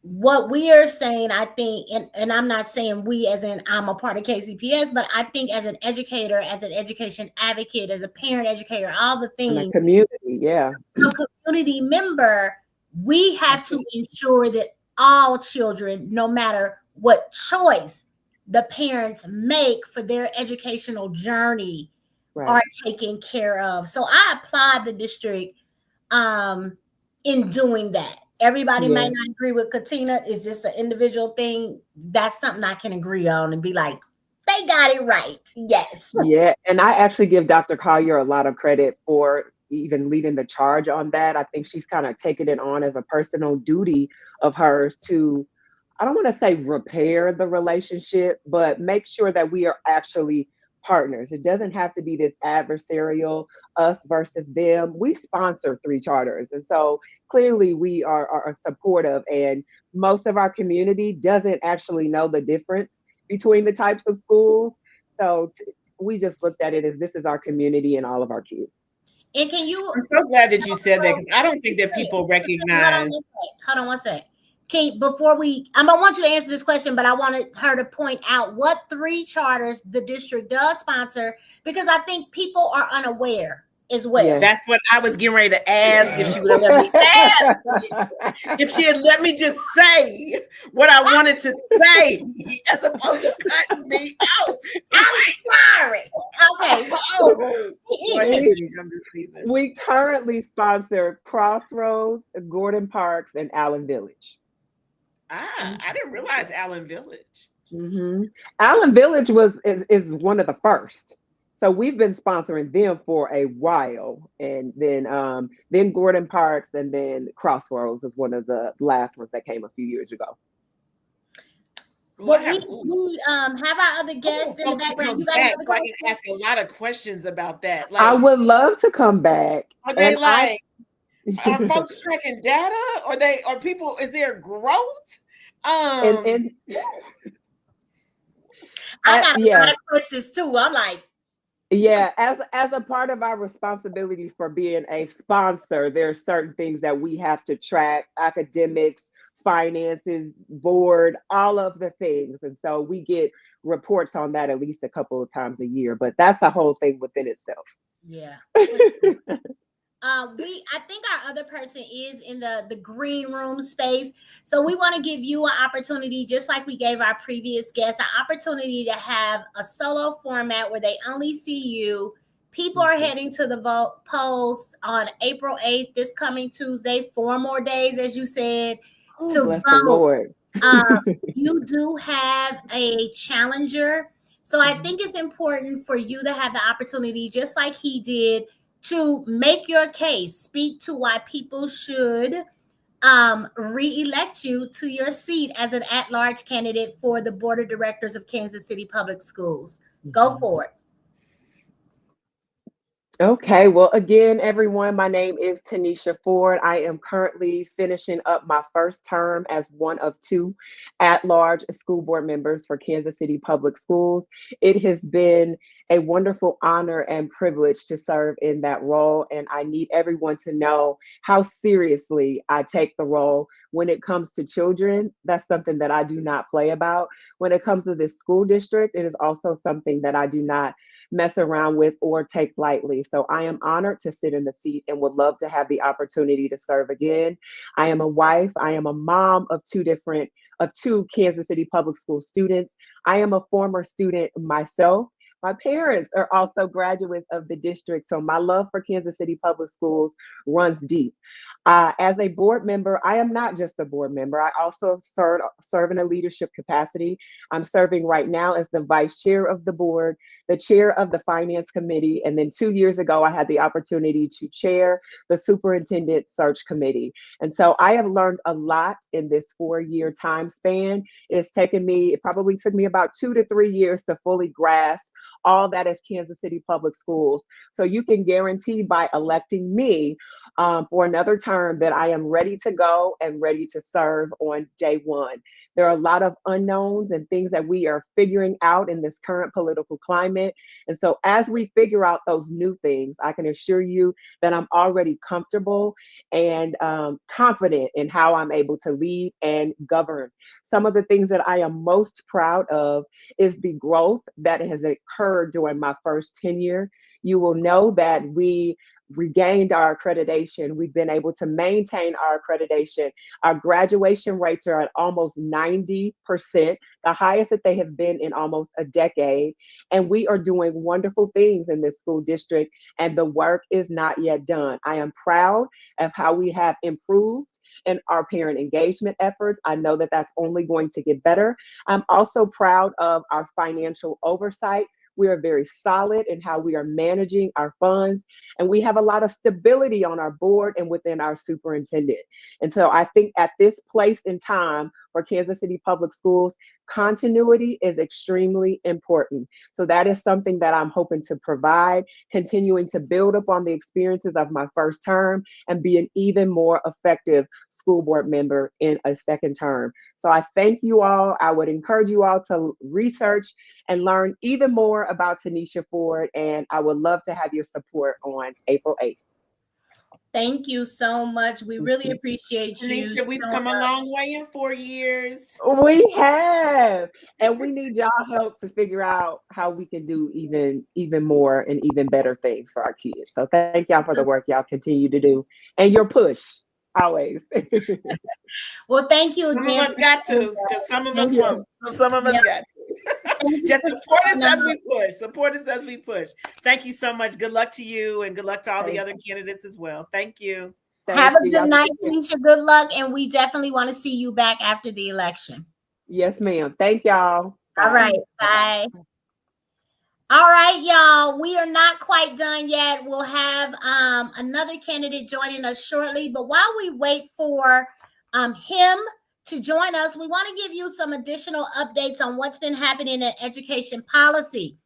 What we are saying, I think, and I'm not saying we as in I'm a part of KCPS, but I think as an educator, as an education advocate, as a parent educator, all the And a things, community, a community member, we have to ensure that all children, no matter what choice the parents make for their educational journey, are taken care of. So I applaud the district in doing that. Everybody might not agree with Katina. It's just an individual thing. That's something I can agree on and be like, they got it right. Yes. Yeah, and I actually give Dr. Collier a lot of credit for even leading the charge on that. I think she's kind of taken it on as a personal duty of hers to, I don't want to say repair the relationship, but make sure that we are actually partners. It doesn't have to be this adversarial us versus them. We sponsor 3 charters. And so clearly we are supportive, and most of our community doesn't actually know the difference between the types of schools. So we just looked at it as this is our community and all of our kids. And can you? I'm so glad that you said that, because I don't think that people recognize. Hold on one sec. Before I want you to answer this question, but I wanted her to point out what 3 charters the district does sponsor, because I think people are unaware as well. Yeah. That's what I was getting ready to ask, if she would have let me ask. If she had let me just say what I wanted to say, as opposed to cutting me out. I'm sorry. Okay. Go ahead, Tanesha, I'm just teasing. We currently sponsor Crossroads, Gordon Parks, and Allen Village. I didn't realize Allen Village. Allen Village is one of the first. So we've been sponsoring them for a while, and then Gordon Parks, and then Crossroads was one of the last ones that came a few years ago. Well, we have our other guests in the background. You guys so I can ask a lot of questions about that. Like, I would love to come back. Are they are folks tracking data? Are people? Is there growth? I got a lot of questions too. I'm like. Yeah, as a part of our responsibilities for being a sponsor, there are certain things that we have to track: academics, finances, board, all of the things. And so we get reports on that at least a couple of times a year, but that's a whole thing within itself. Yeah. I think our other person is in the green room space. So we want to give you an opportunity, just like we gave our previous guests, an opportunity to have a solo format where they only see you. People are heading to the vote polls on April 8th, this coming Tuesday, 4 more days, as you said, to bless vote. The Lord. You do have a challenger. So I think it's important for you to have the opportunity, just like he did, to make your case, speak to why people should re-elect you to your seat as an at-large candidate for the Board of Directors of Kansas City Public Schools. Go for it. Okay, well, again, everyone, my name is Tanesha Ford. I am currently finishing up my first term as one of 2 at-large school board members for Kansas City Public Schools. It has been a wonderful honor and privilege to serve in that role, and I need everyone to know how seriously I take the role. When it comes to children, that's something that I do not play about. When it comes to this school district, it is also something that I do not mess around with or take lightly. So I am honored to sit in the seat and would love to have the opportunity to serve again. I am a wife. I am a mom of 2 Kansas City Public School students. I am a former student myself. My parents are also graduates of the district, so my love for Kansas City Public Schools runs deep. As a board member, I am not just a board member. I also serve in a leadership capacity. I'm serving right now as the vice chair of the board, the chair of the finance committee, and then 2 years ago, I had the opportunity to chair the superintendent search committee. And so I have learned a lot in this 4-year time span. It probably took me about 2 to 3 years to fully grasp all that is Kansas City Public Schools. So you can guarantee by electing me for another term that I am ready to go and ready to serve on day one. There are a lot of unknowns and things that we are figuring out in this current political climate. And so as we figure out those new things, I can assure you that I'm already comfortable and confident in how I'm able to lead and govern. Some of the things that I am most proud of is the growth that has occurred during my first tenure. You will know that we regained our accreditation. We've been able to maintain our accreditation. Our graduation rates are at almost 90%, the highest that they have been in almost a decade. And we are doing wonderful things in this school district, and the work is not yet done. I am proud of how we have improved in our parent engagement efforts. I know that that's only going to get better. I'm also proud of our financial oversight. We are very solid in how we are managing our funds, and we have a lot of stability on our board and within our superintendent. And so I think at this place in time for Kansas City Public Schools, continuity is extremely important. So that is something that I'm hoping to provide, continuing to build upon the experiences of my first term and be an even more effective school board member in a second term. So I thank you all. I would encourage you all to research and learn even more about Tanesha Ford, and I would love to have your support on April 8th. Thank you so much. We really appreciate you. Tanesha, we've come a long way in 4 years. We have, and we need y'all help to figure out how we can do even more and even better things for our kids. So thank y'all for the work y'all continue to do and your push always. Well, thank you again. Some of us got to, because some of us won't. Some of us got to. Just support us as we push. Support us as we push. Thank you so much. Good luck to you, and good luck to all the other candidates as well. Thank you. Have a good night, Tanesha. Good luck, and we definitely want to see you back after the election. Yes, ma'am. Thank y'all. Bye. All right. Bye. All right, y'all. We are not quite done yet. We'll have another candidate joining us shortly. But while we wait for him to join us, we want to give you some additional updates on what's been happening in education policy.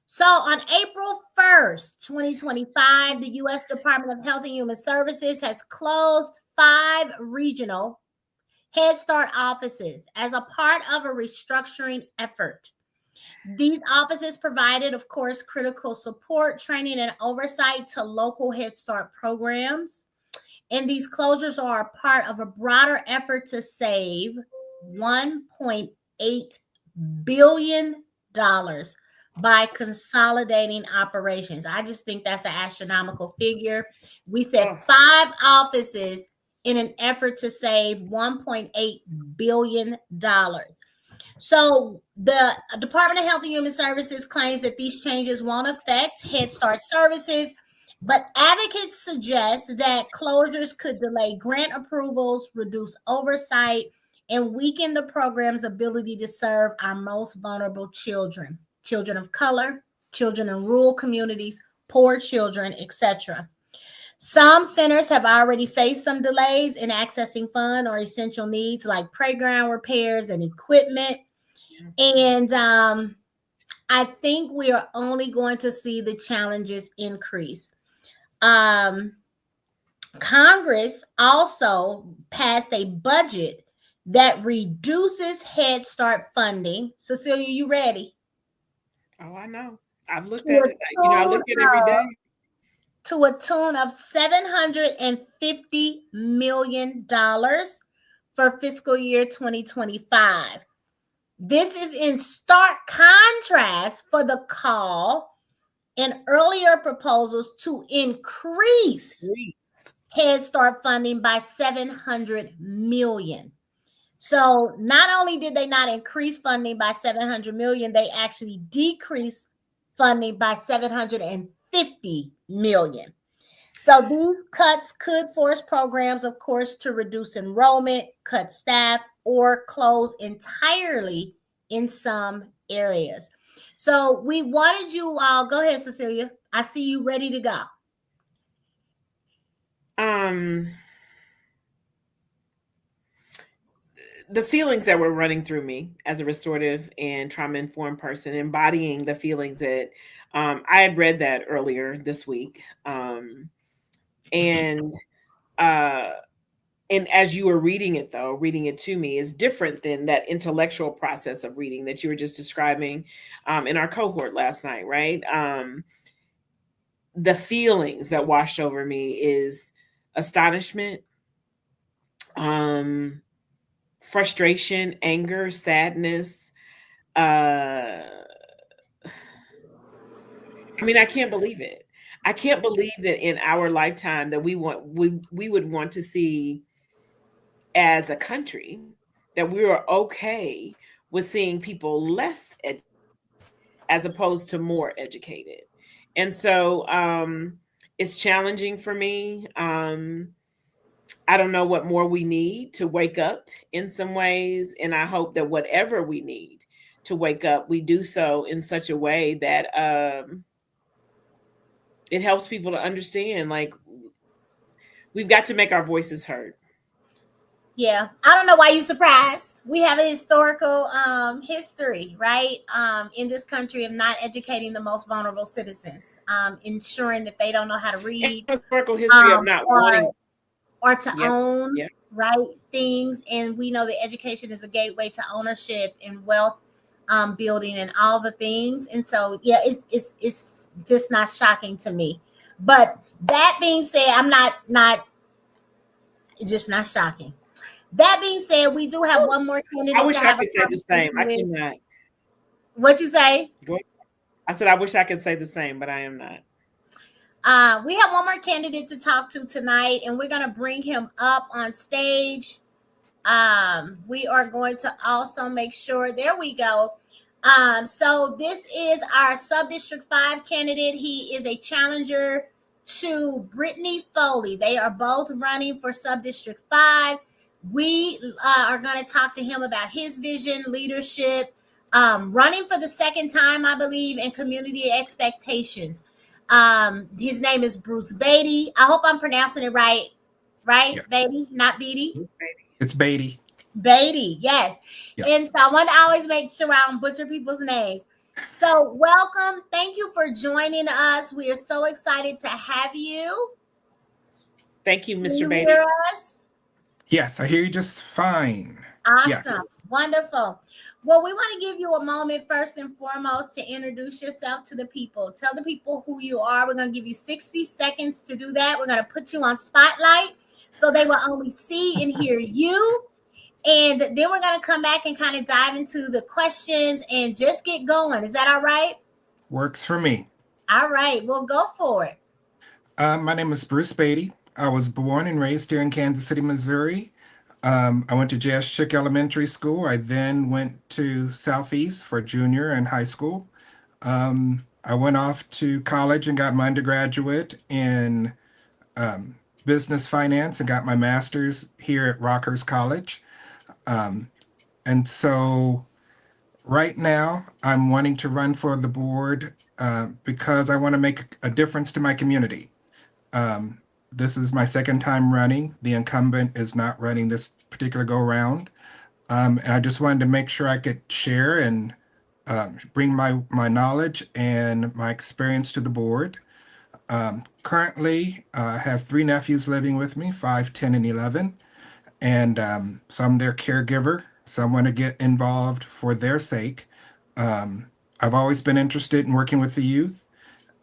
So on April 1st, 2025, the U.S. Department of Health and Human Services has closed 5 regional Head Start offices as a part of a restructuring effort. These offices provided, of course, critical support, training, and oversight to local Head Start programs. And these closures are a part of a broader effort to save $1.8 billion by consolidating operations. I just think that's an astronomical figure. We said 5 offices in an effort to save $1.8 billion. So the Department of Health and Human Services claims that these changes won't affect Head Start services, but advocates suggest that closures could delay grant approvals, reduce oversight, and weaken the program's ability to serve our most vulnerable children, children of color, children in rural communities, poor children, etc. Some centers have already faced some delays in accessing fund or essential needs like playground repairs and equipment. And I think we are only going to see the challenges increase. Congress also passed a budget that reduces Head Start funding. Cecilia, you ready? Oh, I know. I've looked at it. I look at it every day. To a tune of $750 million for fiscal year 2025. This is in stark contrast for the call in earlier proposals to increase Head Start funding by $700 million. So not only did they not increase funding by $700 million, they actually decreased funding by $750 million. So these cuts could force programs, of course, to reduce enrollment, cut staff, or close entirely in some areas. So we wanted you all, go ahead, Cecilia. I see you ready to go. the feelings that were running through me as a restorative and trauma-informed person, embodying the feelings that I had read that earlier this week. And as you were reading it, though, reading it to me is different than that intellectual process of reading that you were just describing in our cohort last night, right? The feelings that washed over me is astonishment, frustration, anger, sadness. I mean, I can't believe it. I can't believe that in our lifetime that we would want to see as a country that we are okay with seeing people less educated as opposed to more educated. And so it's challenging for me. I don't know what more we need to wake up in some ways. And I hope that whatever we need to wake up, we do so in such a way that it helps people to understand, like, we've got to make our voices heard. Yeah. I don't know why you're surprised. We have a historical history, right, in this country of not educating the most vulnerable citizens, ensuring that they don't know how to read. And historical history of not wanting or to Yep, own yep. right things. And we know that education is a gateway to ownership and wealth building and all the things. And so, yeah, it's just not shocking to me. But that being said, I'm not just not shocking. That being said, we do have one more candidate. I wish to I have could a say the same. I conversation with. cannot. What you say? Go ahead. I said I wish I could say the same, but I am not. We have one more candidate to talk to tonight, and we're going to bring him up on stage. We are going to also make sure, there we go. So this is our Subdistrict 5 candidate. He is a challenger to Brittany Foley. They are both running for Subdistrict 5. We are going to talk to him about his vision, leadership, running for the second time, I believe, and community expectations. His name is Bruce Beatty. I hope I'm pronouncing it right. Right, Yes. Beatty, not Beatty. It's Beatty. Beatty, yes. Yes. And so I want to always make sure I don't butcher people's names. So welcome. Thank you for joining us. We are so excited to have you. Thank you, Can Mr. you Beatty. hear us? Yes, I hear you just fine. Awesome. Yes. Wonderful. Well, we want to give you a moment first and foremost to introduce yourself to the people. Tell the people who you are. We're going to give you 60 seconds to do that. We're going to put you on spotlight so they will only see and hear you. And then we're going to come back and kind of dive into the questions and just get going. Is that all right? Works for me. All right. We'll go for it. My name is Bruce Beatty. I was born and raised here in Kansas City, Missouri. I went to J.S. Chick Elementary School. I then went to Southeast for junior and high school. I went off to college and got my undergraduate in business finance and got my master's here at Rockhurst College. And so right now I'm wanting to run for the board because I want to make a difference to my community. This is my second time running. The incumbent is not running this particular go round. And I just wanted to make sure I could share and bring my knowledge and my experience to the board. Currently, I have 3 nephews living with me, 5, 10, and 11. And so I'm their caregiver. So I want to get involved for their sake. I've always been interested in working with the youth.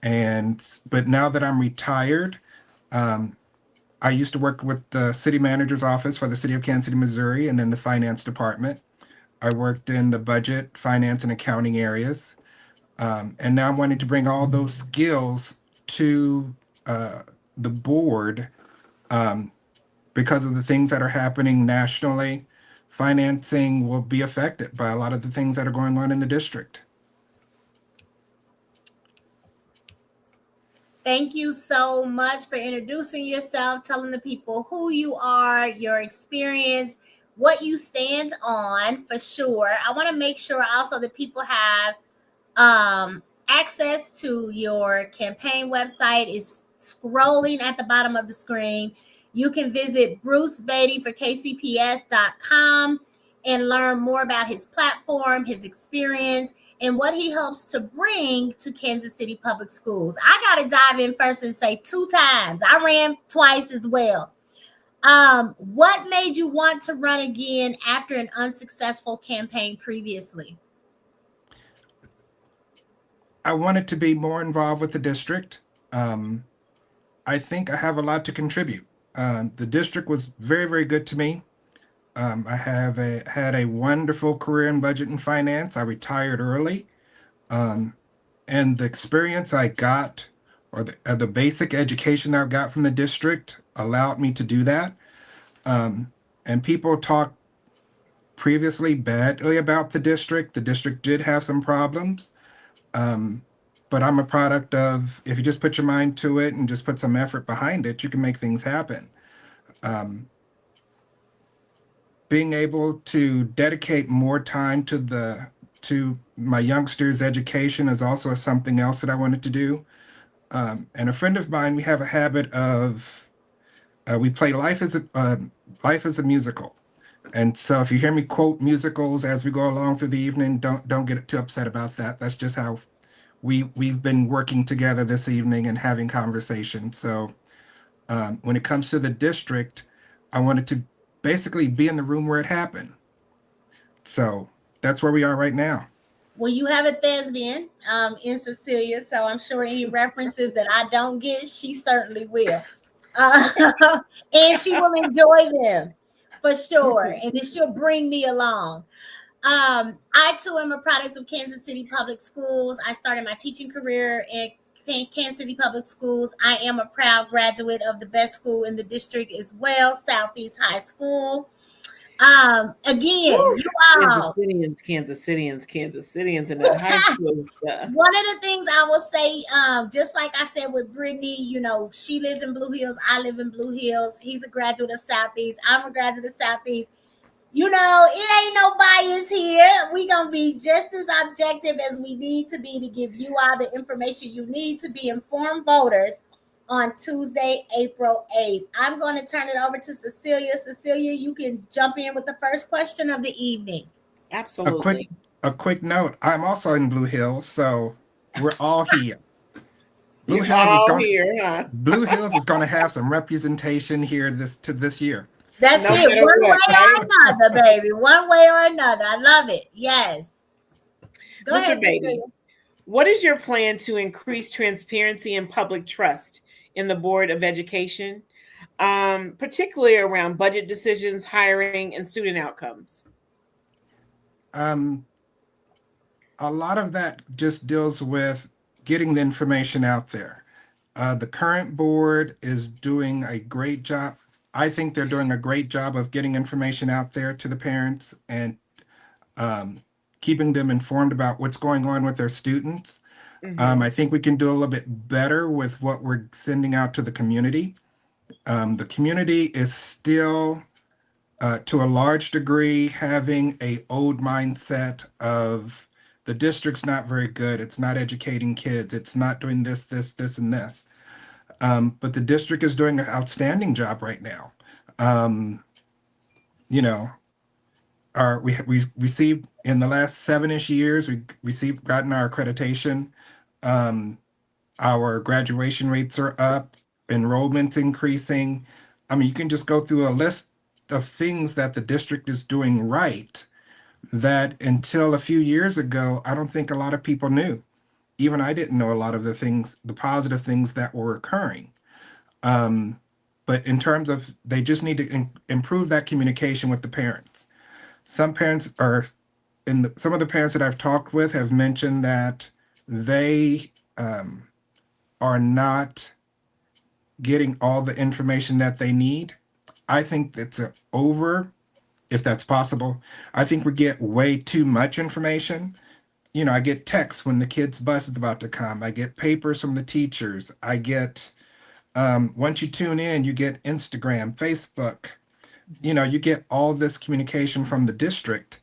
But now that I'm retired, I used to work with the city manager's office for the city of Kansas City, Missouri, and then the finance department. I worked in the budget, finance, and accounting areas. And now I'm wanting to bring all those skills to the board because of the things that are happening nationally. Financing will be affected by a lot of the things that are going on in the district. Thank you so much for introducing yourself, telling the people who you are, your experience, what you stand on for sure. I want to make sure also that people have access to your campaign website. It's scrolling at the bottom of the screen. You can visit Bruce Beatty for KCPS.com. and learn more about his platform, his experience, and what he hopes to bring to Kansas City Public Schools. I got to dive in first and say 2 times. I ran twice as well. What made you want to run again after an unsuccessful campaign previously? I wanted to be more involved with the district. Um, I think I have a lot to contribute. The district was very, very good to me. Had a wonderful career in budget and finance. I retired early, um, and the experience I got, or the basic education I got from the district, allowed me to do that. And people talked previously badly about the district. The district did have some problems, but I'm a product of, if you just put your mind to it and just put some effort behind it, you can make things happen. Being able to dedicate more time to my youngsters' education is also something else that I wanted to do. And a friend of mine, we have a habit of we play life as a musical. And so if you hear me quote musicals as we go along through the evening, don't get too upset about that. That's just how we've been working together this evening and having conversation. So when it comes to the district, I wanted to basically be in the room where it happened. So that's where we are right now. Well, you have a thespian in Cecilia, so I'm sure any references that I don't get, she certainly will. And she will enjoy them for sure. And then she'll bring me along. I too am a product of Kansas City Public Schools. I started my teaching career in Kansas City Public Schools. I am a proud graduate of the best school in the district as well, Southeast High School. Again, you all. Kansas Cityans, and that high school stuff. One of the things I will say, just like I said with Brittany, she lives in Blue Hills. I live in Blue Hills. He's a graduate of Southeast. I'm a graduate of Southeast. It ain't no bias here. We gonna be just as objective as we need to be to give you all the information you need to be informed voters on Tuesday, April 8th. I'm going to turn it over to Cecilia. Cecilia, you can jump in with the first question of the evening. Absolutely. A quick note. I'm also in Blue Hills, so we're all here. Blue Hills is going to have some representation here this year. That's it. One way or another, baby. One way or another. I love it. Yes. Go Mr. ahead, Beatty. What is your plan to increase transparency and public trust in the Board of Education, particularly around budget decisions, hiring, and student outcomes? A lot of that just deals with getting the information out there. The current board is doing a great job. I think they're doing a great job of getting information out there to the parents and keeping them informed about what's going on with their students. Mm-hmm. I think we can do a little bit better with what we're sending out to the community. The community is still, to a large degree, having an old mindset of the district's not very good. It's not educating kids. It's not doing this, and this. But the district is doing an outstanding job right now. We received in the last 7-ish years, gotten our accreditation. Our graduation rates are up, enrollment's increasing. I mean, you can just go through a list of things that the district is doing right that until a few years ago, I don't think a lot of people knew. Even I didn't know a lot of the positive things that were occurring. But in terms of, they just need to improve that communication with the parents. Some parents some of the parents that I've talked with have mentioned that they are not getting all the information that they need. I think that's if that's possible. I think we get way too much information. I get texts when the kid's bus is about to come. I get papers from the teachers. I get, once you tune in, you get Instagram, Facebook. You get all this communication from the district.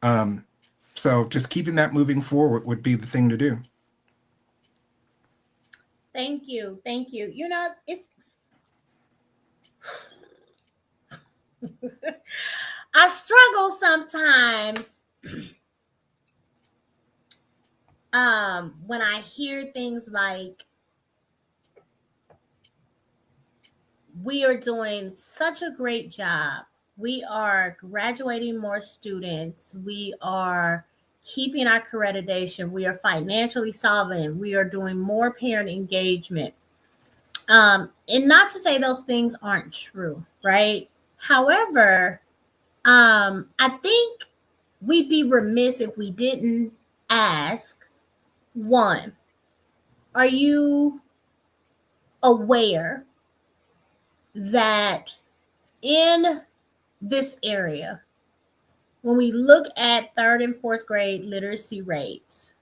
So just keeping that moving forward would be the thing to do. Thank you. It's I struggle sometimes when I hear things like, we are doing such a great job. We are graduating more students. We are keeping our accreditation. We are financially solvent. We are doing more parent engagement. And not to say those things aren't true, right? However, I think we'd be remiss if we didn't ask, one, are you aware that in this area, when we look at third and fourth grade literacy rates,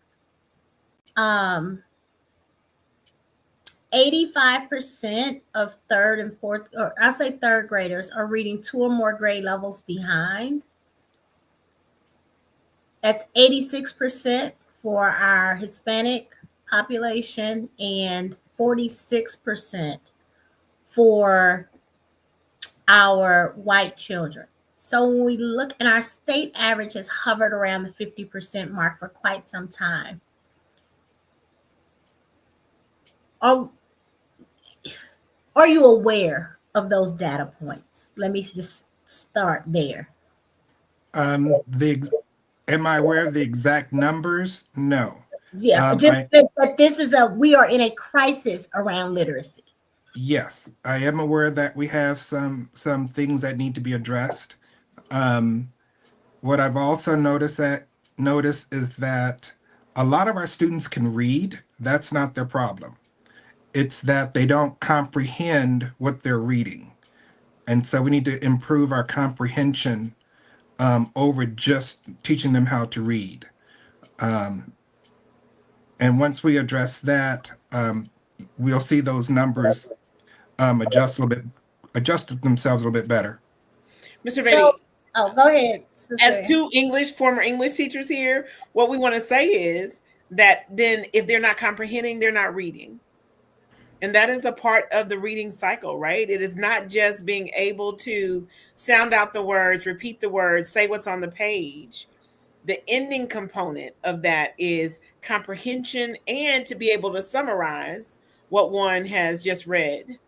85% of third and fourth, or I'll say third graders, are reading 2 or more grade levels behind. That's 86% for our Hispanic population and 46% for our white children. So when we look, and our state average has hovered around the 50% mark for quite some time. Are you aware of those data points? Let me just start there. Am I aware of the exact numbers? No. Yeah, but this is we are in a crisis around literacy. Yes, I am aware that we have some things that need to be addressed. What I've also noticed is that a lot of our students can read. That's not their problem. It's that they don't comprehend what they're reading. And so we need to improve our comprehension over just teaching them how to read. And once we address that, we'll see those numbers adjust themselves a little bit better. Mr. Beatty. Oh, go ahead. As two former English teachers here, what we want to say is that then if they're not comprehending, they're not reading. And that is a part of the reading cycle, right? It is not just being able to sound out the words, repeat the words, say what's on the page. The ending component of that is comprehension and to be able to summarize what one has just read,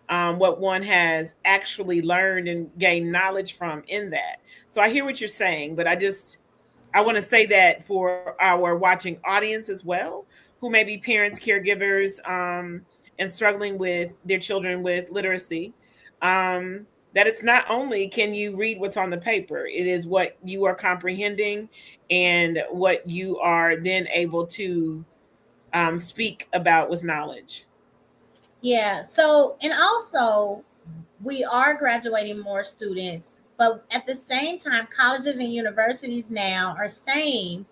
what one has actually learned and gained knowledge from in that. So I hear what you're saying, but I want to say that for our watching audience as well, who may be parents, caregivers, and struggling with their children with literacy, that it's not only can you read what's on the paper, it is what you are comprehending and what you are then able to speak about with knowledge. Yeah. So, and also we are graduating more students, but at the same time, colleges and universities now are saying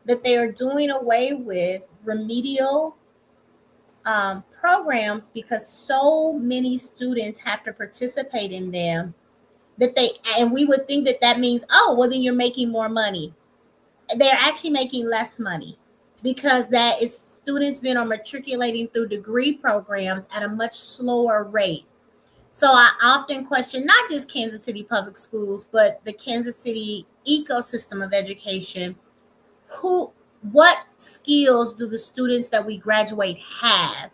that they are doing away with remedial programs because so many students have to participate in them and we would think that means, oh, well, then you're making more money. They're actually making less money because that is students then are matriculating through degree programs at a much slower rate. So I often question not just Kansas City Public Schools, but the Kansas City ecosystem of education. What skills do the students that we graduate have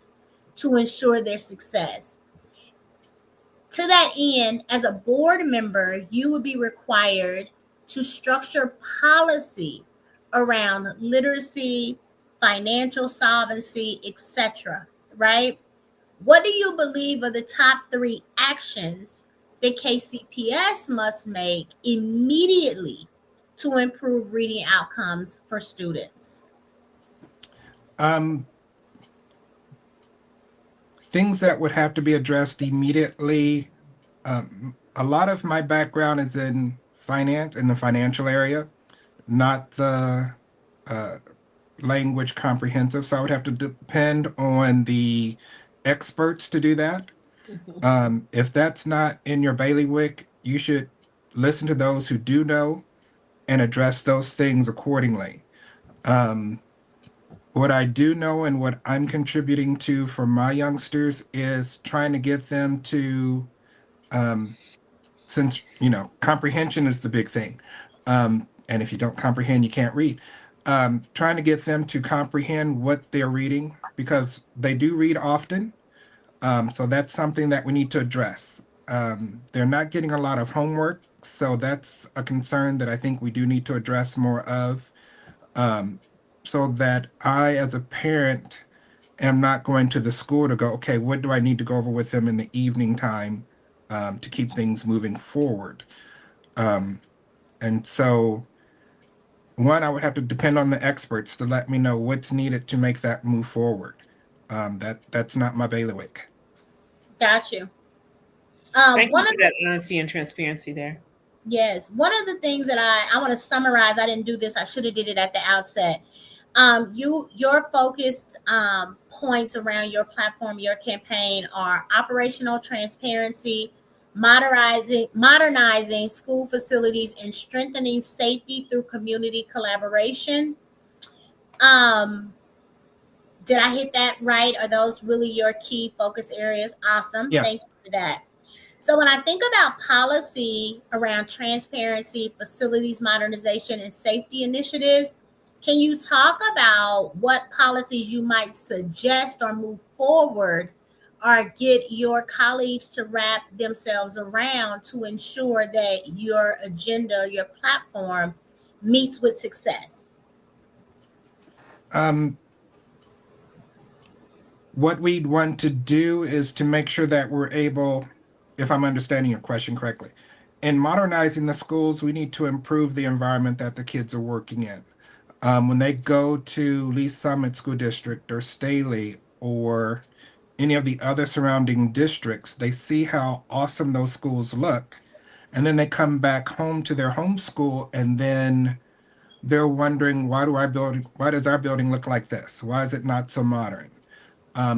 to ensure their success? To that end, as a board member, you would be required to structure policy around literacy, financial solvency, etc., right? What do you believe are the top 3 actions that KCPS must make immediately to improve reading outcomes for students? Things that would have to be addressed immediately. A lot of my background is in finance, in the financial area, not the language comprehensive. So I would have to depend on the experts to do that. If that's not in your bailiwick, you should listen to those who do know and address those things accordingly. What I do know and what I'm contributing to for my youngsters is trying to get them to since, comprehension is the big thing. And if you don't comprehend, you can't read. Trying to get them to comprehend what they're reading because they do read often. So that's something that we need to address. They're not getting a lot of homework, so that's a concern that I think we do need to address more of, so that I, as a parent, am not going to the school to go, okay, what do I need to go over with them in the evening time to keep things moving forward? And so, one, I would have to depend on the experts to let me know what's needed to make that move forward. That's not my bailiwick. Got you. Thank you for that honesty and transparency there. Yes. One of the things that I want to summarize, I didn't do this. I should have did it at the outset. Your focused points around your platform, your campaign are operational transparency, modernizing school facilities, and strengthening safety through community collaboration. Did I hit that right? Are those really your key focus areas? Awesome. Yes. Thank you for that. So when I think about policy around transparency, facilities modernization, and safety initiatives, can you talk about what policies you might suggest or move forward or get your colleagues to wrap themselves around to ensure that your agenda, your platform meets with success? What we'd want to do is to make sure that we're able, if I'm understanding your question correctly, in modernizing the schools, we need to improve the environment that the kids are working in. When they go to Lee Summit School District or Staley or any of the other surrounding districts, they see how awesome those schools look. And then they come back home to their home school and then they're wondering, why does our building look like this? Why is it not so modern?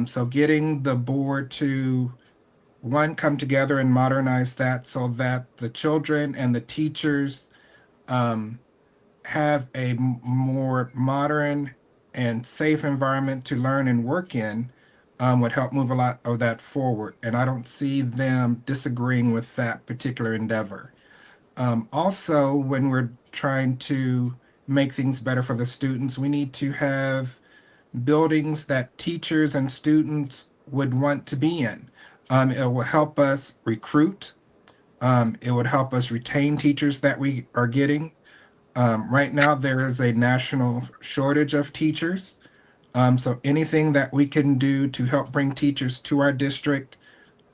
So getting the board to, one, come together and modernize that so that the children and the teachers have a more modern and safe environment to learn and work in, would help move a lot of that forward. And I don't see them disagreeing with that particular endeavor. Also, when we're trying to make things better for the students, we need to have buildings that teachers and students would want to be in. It will help us recruit. It would help us retain teachers that we are getting. Right now, there is a national shortage of teachers. So anything that we can do to help bring teachers to our district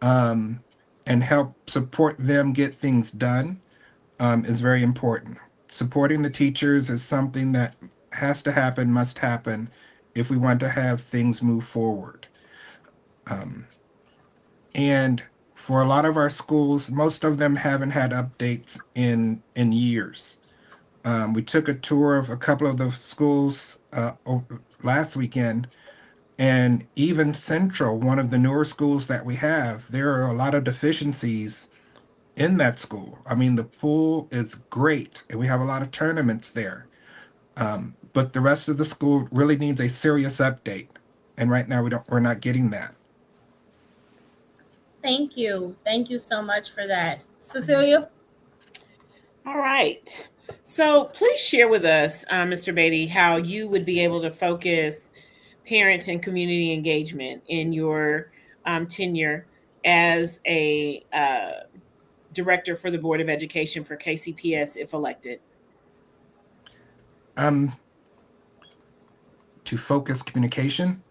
and help support them get things done is very important. Supporting the teachers is something that has to happen, must happen, if we want to have things move forward. And for a lot of our schools, most of them haven't had updates in years. We took a tour of a couple of the schools last weekend, and even Central, one of the newer schools that we have, there are a lot of deficiencies in that school. I mean, the pool is great, and we have a lot of tournaments there. But the rest of the school really needs a serious update, and right now we're not getting that. Thank you. Thank you so much for that. Cecilia? All right. So please share with us, Mr. Beatty, how you would be able to focus parent and community engagement in your tenure as a director for the Board of Education for KCPS if elected. To focus communication.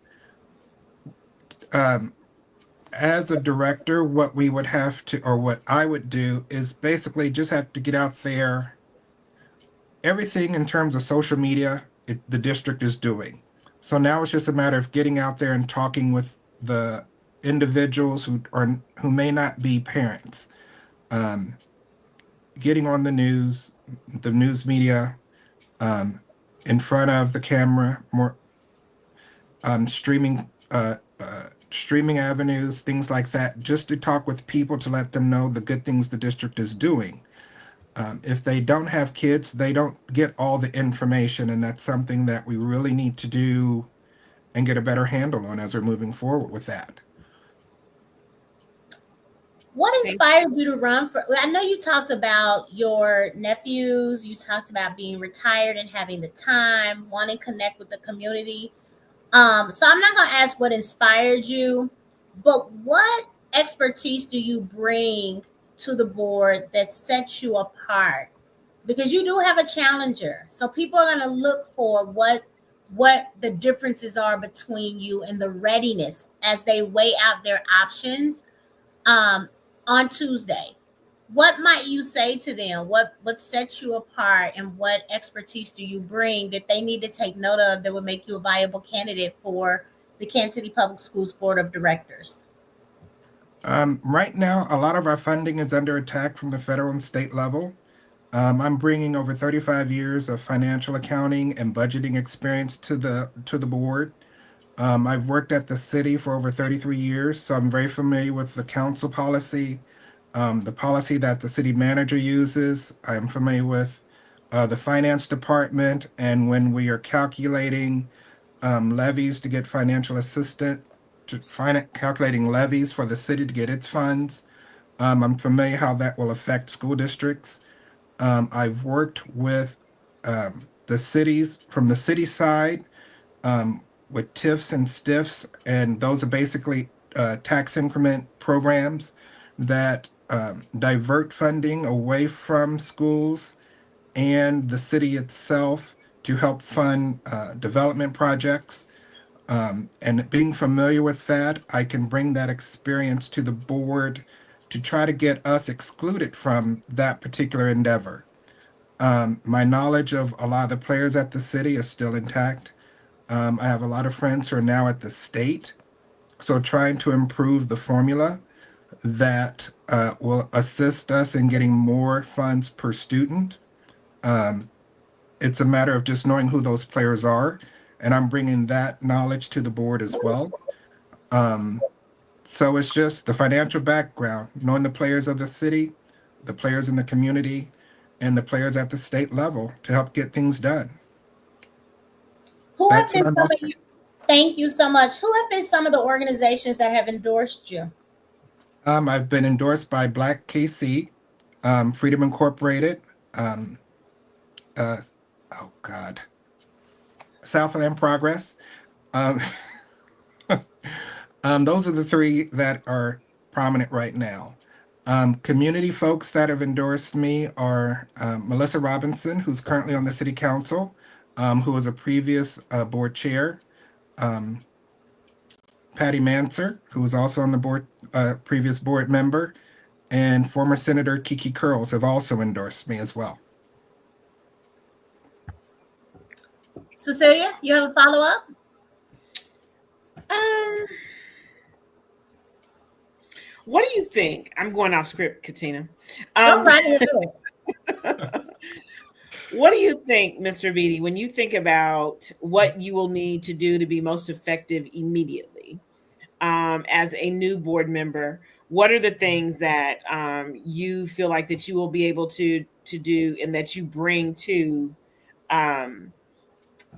As a director, what we would have to, or what I would do, is basically just have to get out there. Everything in terms of social media, the district is doing. So now it's just a matter of getting out there and talking with the individuals who may not be parents. Getting on the news media, in front of the camera, more streaming avenues, things like that, just to talk with people to let them know the good things the district is doing. If they don't have kids, they don't get all the information, and that's something that we really need to do and get a better handle on as we're moving forward with that. What inspired you to run for? I know you talked about your nephews. You talked about being retired and having the time, wanting to connect with the community. So I'm not going to ask what inspired you, but what expertise do you bring to the board that sets you apart? Because you do have a challenger, so people are going to look for what the differences are between you and the readiness as they weigh out their options um, on Tuesday. What might you say to them? What sets you apart, and what expertise do you bring that they need to take note of that would make you a viable candidate for the Kansas City Public Schools Board of Directors? Right now, a lot of our funding is under attack from the federal and state level. I'm bringing over 35 years of financial accounting and budgeting experience to the board. I've worked at the city for over 33 years, so I'm very familiar with the council policy, the policy that the city manager uses. I'm familiar with the finance department, and when we are calculating levies to get financial assistance, calculating levies for the city to get its funds. I'm familiar how that will affect school districts. I've worked with the cities from the city side with TIFs and STIFs, and those are basically tax increment programs that divert funding away from schools and the city itself to help fund development projects. And being familiar with that, I can bring that experience to the board to try to get us excluded from that particular endeavor. My knowledge of a lot of the players at the city is still intact. I have a lot of friends who are now at the state. So trying to improve the formula that will assist us in getting more funds per student. It's a matter of just knowing who those players are, and I'm bringing that knowledge to the board as well. So it's just the financial background, knowing the players of the city, the players in the community, and the players at the state level to help get things done. Who have That's been what I'm some of offering. you? Thank you so much. Who have been some of the organizations that have endorsed you? I've been endorsed by Black KC, Freedom Incorporated, um, uh, oh God, Southland Progress. Um, those are the three that are prominent right now. Community folks that have endorsed me are Melissa Robinson, who's currently on the city council, who was a previous board chair. Patty Manser, who was also on the board, previous board member, and former Senator Kiki Curls have also endorsed me as well. Cecilia, you have a follow-up? What do you think? I'm going off script, Katina. Go right ahead. What do you think, Mr. Beatty, when you think about what you will need to do to be most effective immediately as a new board member? What are the things that you feel like that you will be able to do and that you bring to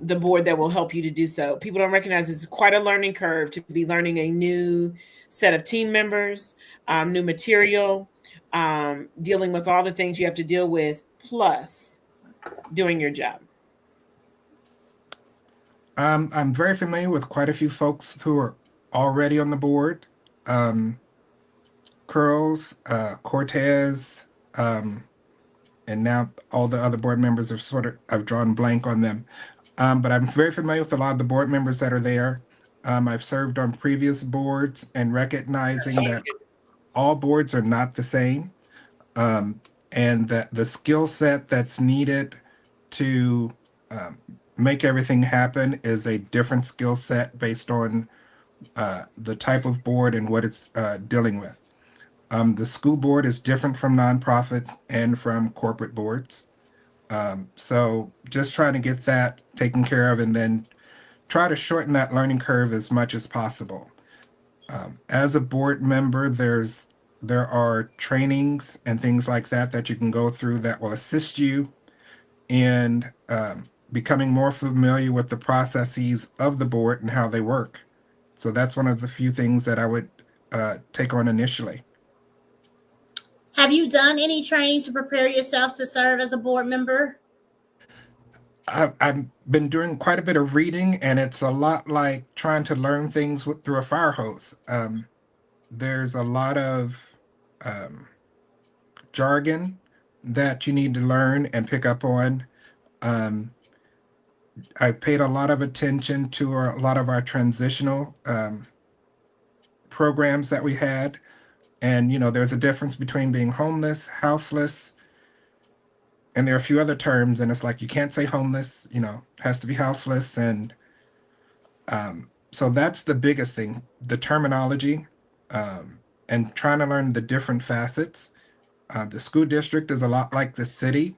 the board that will help you to do so? People don't recognize it's quite a learning curve to be learning a new set of team members, new material, dealing with all the things you have to deal with, plus doing your job. I'm very familiar with quite a few folks who are already on the board. Curls, Cortez, and now all the other board members have I've drawn blank on them. But I'm very familiar with a lot of the board members that are there. I've served on previous boards and recognizing that all boards are not the same, and that the skill set that's needed to make everything happen is a different skill set based on the type of board and what it's dealing with. The school board is different from nonprofits and from corporate boards. So just trying to get that taken care of and then try to shorten that learning curve as much as possible. As a board member, there are trainings and things like that that you can go through that will assist you in becoming more familiar with the processes of the board and how they work. So that's one of the few things that I would take on initially. Have you done any training to prepare yourself to serve as a board member? I've been doing quite a bit of reading, and it's a lot like trying to learn things through a fire hose. There's a lot of jargon that you need to learn and pick up on. Um, I paid a lot of attention to a lot of our transitional programs that we had. And, there's a difference between being homeless, houseless, and there are a few other terms. And it's like, you can't say homeless, has to be houseless. And so that's the biggest thing, the terminology, and trying to learn the different facets. The school district is a lot like the city.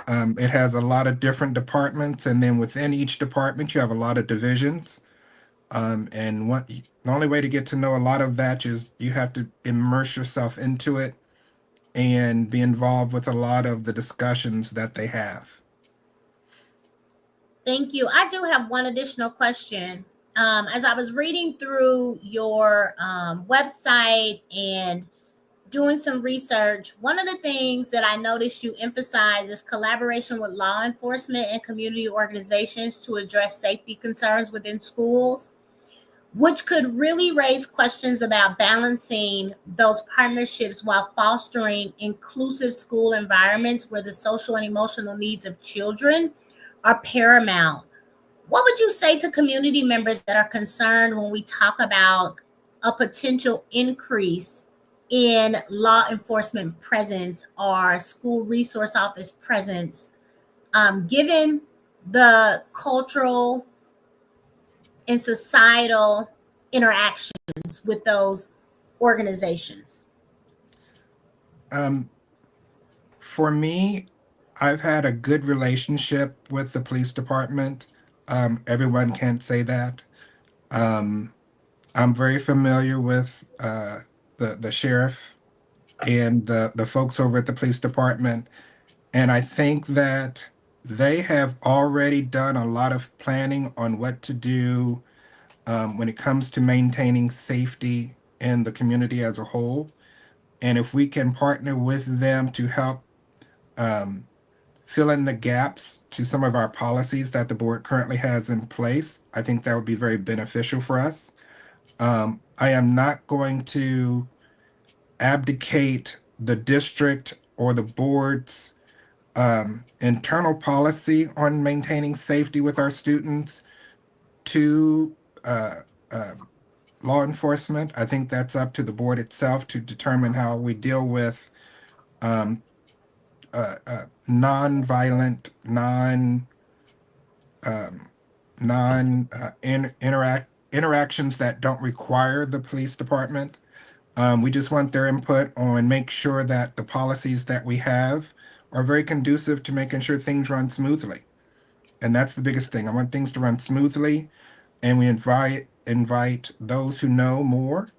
It has a lot of different departments, and then within each department, you have a lot of divisions. And the only way to get to know a lot of that is you have to immerse yourself into it and be involved with a lot of the discussions that they have. Thank you. I do have one additional question. As I was reading through your website and doing some research, one of the things that I noticed you emphasize is collaboration with law enforcement and community organizations to address safety concerns within schools, which could really raise questions about balancing those partnerships while fostering inclusive school environments where the social and emotional needs of children are paramount. What would you say to community members that are concerned when we talk about a potential increase in law enforcement presence or school resource office presence, given the cultural and societal interactions with those organizations? For me, I've had a good relationship with the police department. Everyone can't say that. Um, I'm very familiar with the sheriff and the folks over at the police department. And I think that they have already done a lot of planning on what to do when it comes to maintaining safety in the community as a whole. And if we can partner with them to help um, fill in the gaps to some of our policies that the board currently has in place, I think that would be very beneficial for us. I am not going to abdicate the district or the board's internal policy on maintaining safety with our students to uh, uh, law enforcement. I think that's up to the board itself to determine how we deal with um, non-violent, um, non interactions that don't require the police department. We just want their input on make sure that the policies that we have are very conducive to making sure things run smoothly. And that's the biggest thing. I want things to run smoothly, and we invite those who know more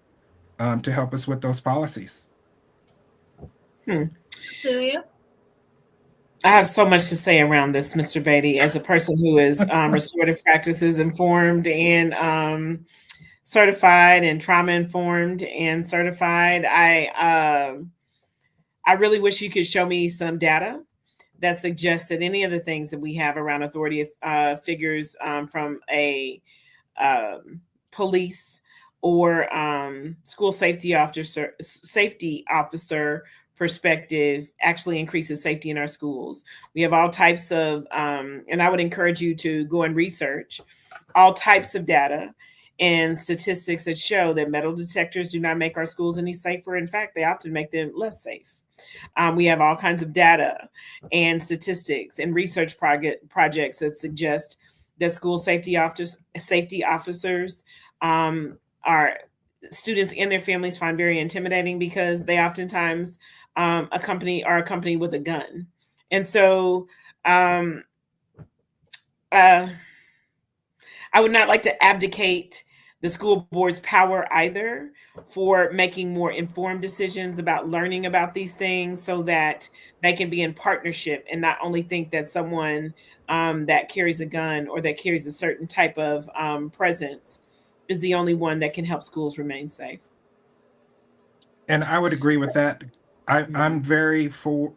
to help us with those policies. Celia? I have so much to say around this, Mr. Beatty, as a person who is restorative practices informed and certified and trauma informed and certified. I really wish you could show me some data that suggests that any of the things that we have around authority figures from a police or school safety officer perspective actually increases safety in our schools. We have all types of, and I would encourage you to go and research all types of data and statistics that show that metal detectors do not make our schools any safer. In fact, they often make them less safe. We have all kinds of data and statistics and research projects that suggest that school safety officers are students and their families find very intimidating because they oftentimes are accompanied with a gun. And so I would not like to abdicate the school board's power either for making more informed decisions about learning about these things so that they can be in partnership and not only think that someone that carries a gun or that carries a certain type of presence is the only one that can help schools remain safe. And I would agree with that. I'm very for.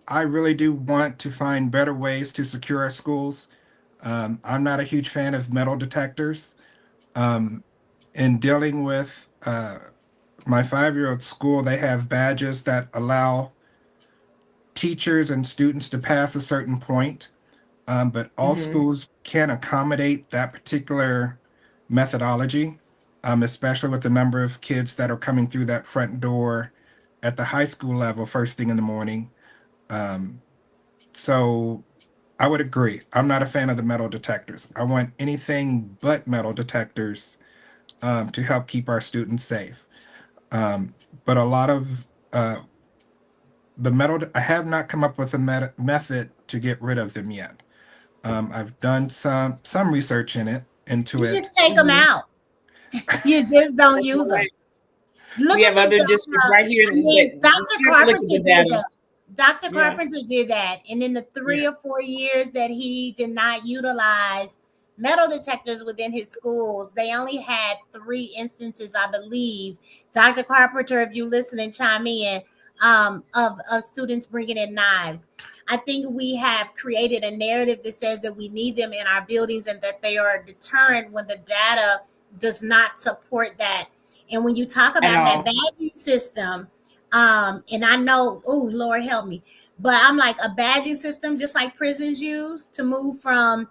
I really do want to find better ways to secure our schools. I'm not a huge fan of metal detectors. Um, in dealing with my 5-year-old school, they have badges that allow teachers and students to pass a certain point, but all Mm-hmm. schools can accommodate that particular methodology, especially with the number of kids that are coming through that front door at the high school level first thing in the morning. Um, so I would agree. I'm not a fan of the metal detectors. I want anything but metal detectors to help keep our students safe. Um, but a lot of the metal, I have not come up with a method to get rid of them yet. I've done some research into You it. just take them Mm-hmm. out. You just don't That's use all them. right. Look We at have this, other districts right here I that mean, we Dr. have to look at Carpenter the did data. that. Dr. Yeah. Carpenter did that. And in the 3 Yeah. or 4 years that he did not utilize metal detectors within his schools, they only had 3 instances, I believe. Dr. Carpenter, if you listen and chime in, of students bringing in knives. I think we have created a narrative that says that we need them in our buildings and that they are a deterrent when the data does not support that. And when you talk At about that all. badging system, and I know, oh Lord help me, but I'm like a badging system, just like prisons use to move from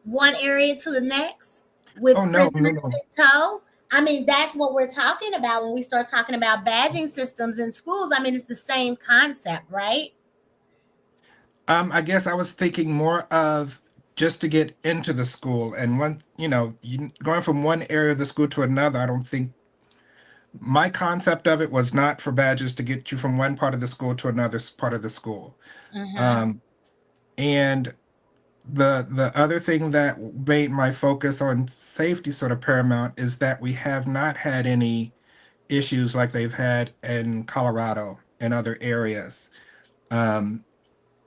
one area to the next Oh with no, no, prisoners no. in tow. I mean, that's what we're talking about when we start talking about badging systems in schools. I mean, it's the same concept, right? I guess I was thinking more of just to get into the school and going from one area of the school to another. I don't think my concept of it was not for badges to get you from one part of the school to another part of the school. Mm-hmm. Um, and the other thing that made my focus on safety sort of paramount is that we have not had any issues like they've had in Colorado and other areas. Um,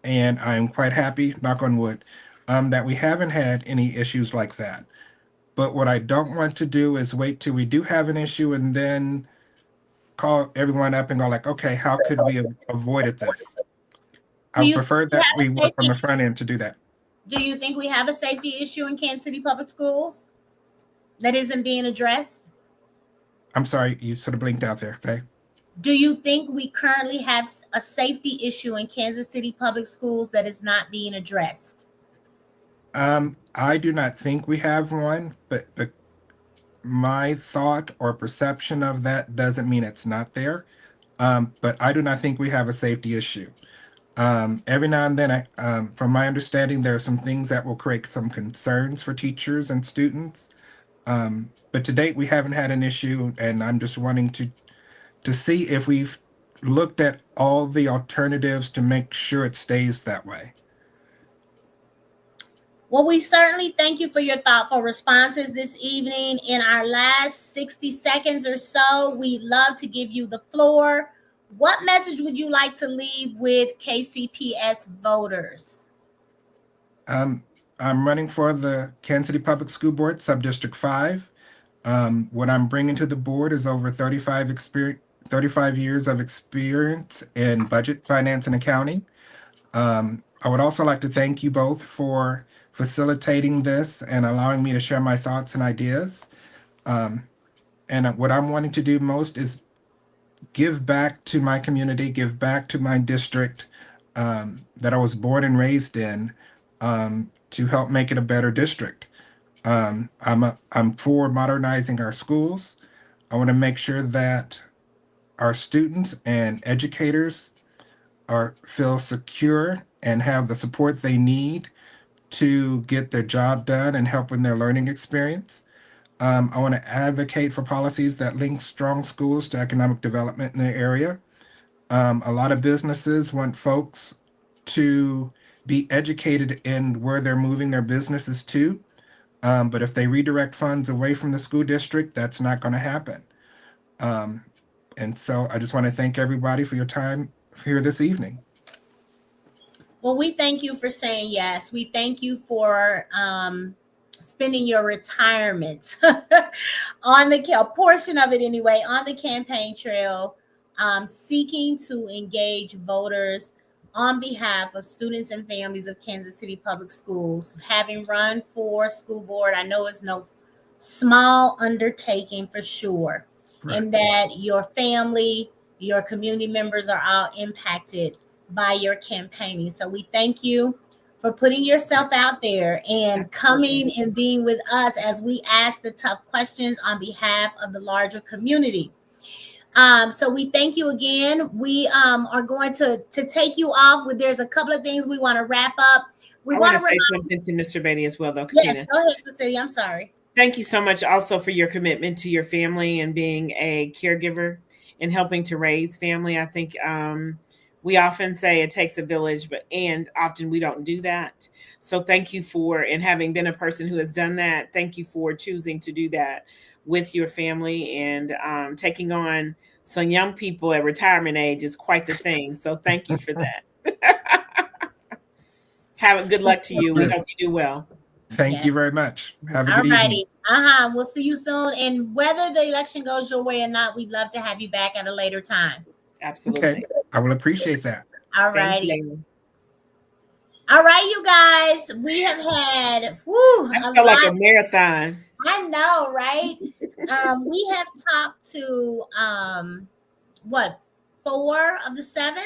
and I'm quite happy, knock on wood, that we haven't had any issues like that. But what I don't want to do is wait till we do have an issue and then call everyone up and go like, okay, how could we have avoided this? I Do would you think prefer we that have we a work on safety? the front end to do that. Do you think we have a safety issue in Kansas City Public Schools that isn't being addressed? I'm sorry, you sort of blinked out there. Say, Do you think we currently have a safety issue in Kansas City Public Schools that is not being addressed? I do not think we have one, but my thought or perception of that doesn't mean it's not there. But I do not think we have a safety issue. Every now and then, from my understanding, there are some things that will create some concerns for teachers and students. But to date, we haven't had an issue, and I'm just wanting to see if we've looked at all the alternatives to make sure it stays that way. Well, we certainly thank you for your thoughtful responses this evening. In our last 60 seconds or so, we'd love to give you the floor. What message would you like to leave with KCPS voters? Um, I'm running for the Kansas City Public School Board, Subdistrict 5. What I'm bringing to the board is over 35 years of experience in budget, finance, and accounting. I would also like to thank you both for facilitating this and allowing me to share my thoughts and ideas. And what I'm wanting to do most is give back to my community, give back to my district that I was born and raised in to help make it a better district. I'm for modernizing our schools. I want to make sure that our students and educators feel secure and have the support they need to get their job done and help in their learning experience. I want to advocate for policies that link strong schools to economic development in their area. A lot of businesses want folks to be educated in where they're moving their businesses to. But if they redirect funds away from the school district, that's not going to happen. Um, and so I just want to thank everybody for your time here this evening. Well, we thank you for saying yes. We thank you for spending your retirement on a portion of it anyway, on the campaign trail seeking to engage voters on behalf of students and families of Kansas City Public Schools. Having run for school board, I know it's no small undertaking for sure, Right. and that your family, your community members are all impacted by your campaigning. So we thank you for putting yourself out there and coming and being with us as we ask the tough questions on behalf of the larger community. So we thank you again. We are going to take you off. There's a couple of things we want to wrap up. I want to say something to Mr. Beatty as well, though, Katina. Yes, go ahead, Cecilia. I'm sorry. Thank you so much also for your commitment to your family and being a caregiver and helping to raise family. I think we often say it takes a village, and often we don't do that. So thank you for, and having been a person who has done that, thank you for choosing to do that with your family, and taking on some young people at retirement age is quite the thing. So thank you for that. Have a good luck to you. We hope you do well. Thank you very much. Have a good evening. We'll see you soon. And whether the election goes your way or not, we'd love to have you back at a later time. Absolutely. Okay. I will appreciate that. All righty. All right, you guys. We have had I feel like a marathon. I know, right? We have talked to 4 of the 7?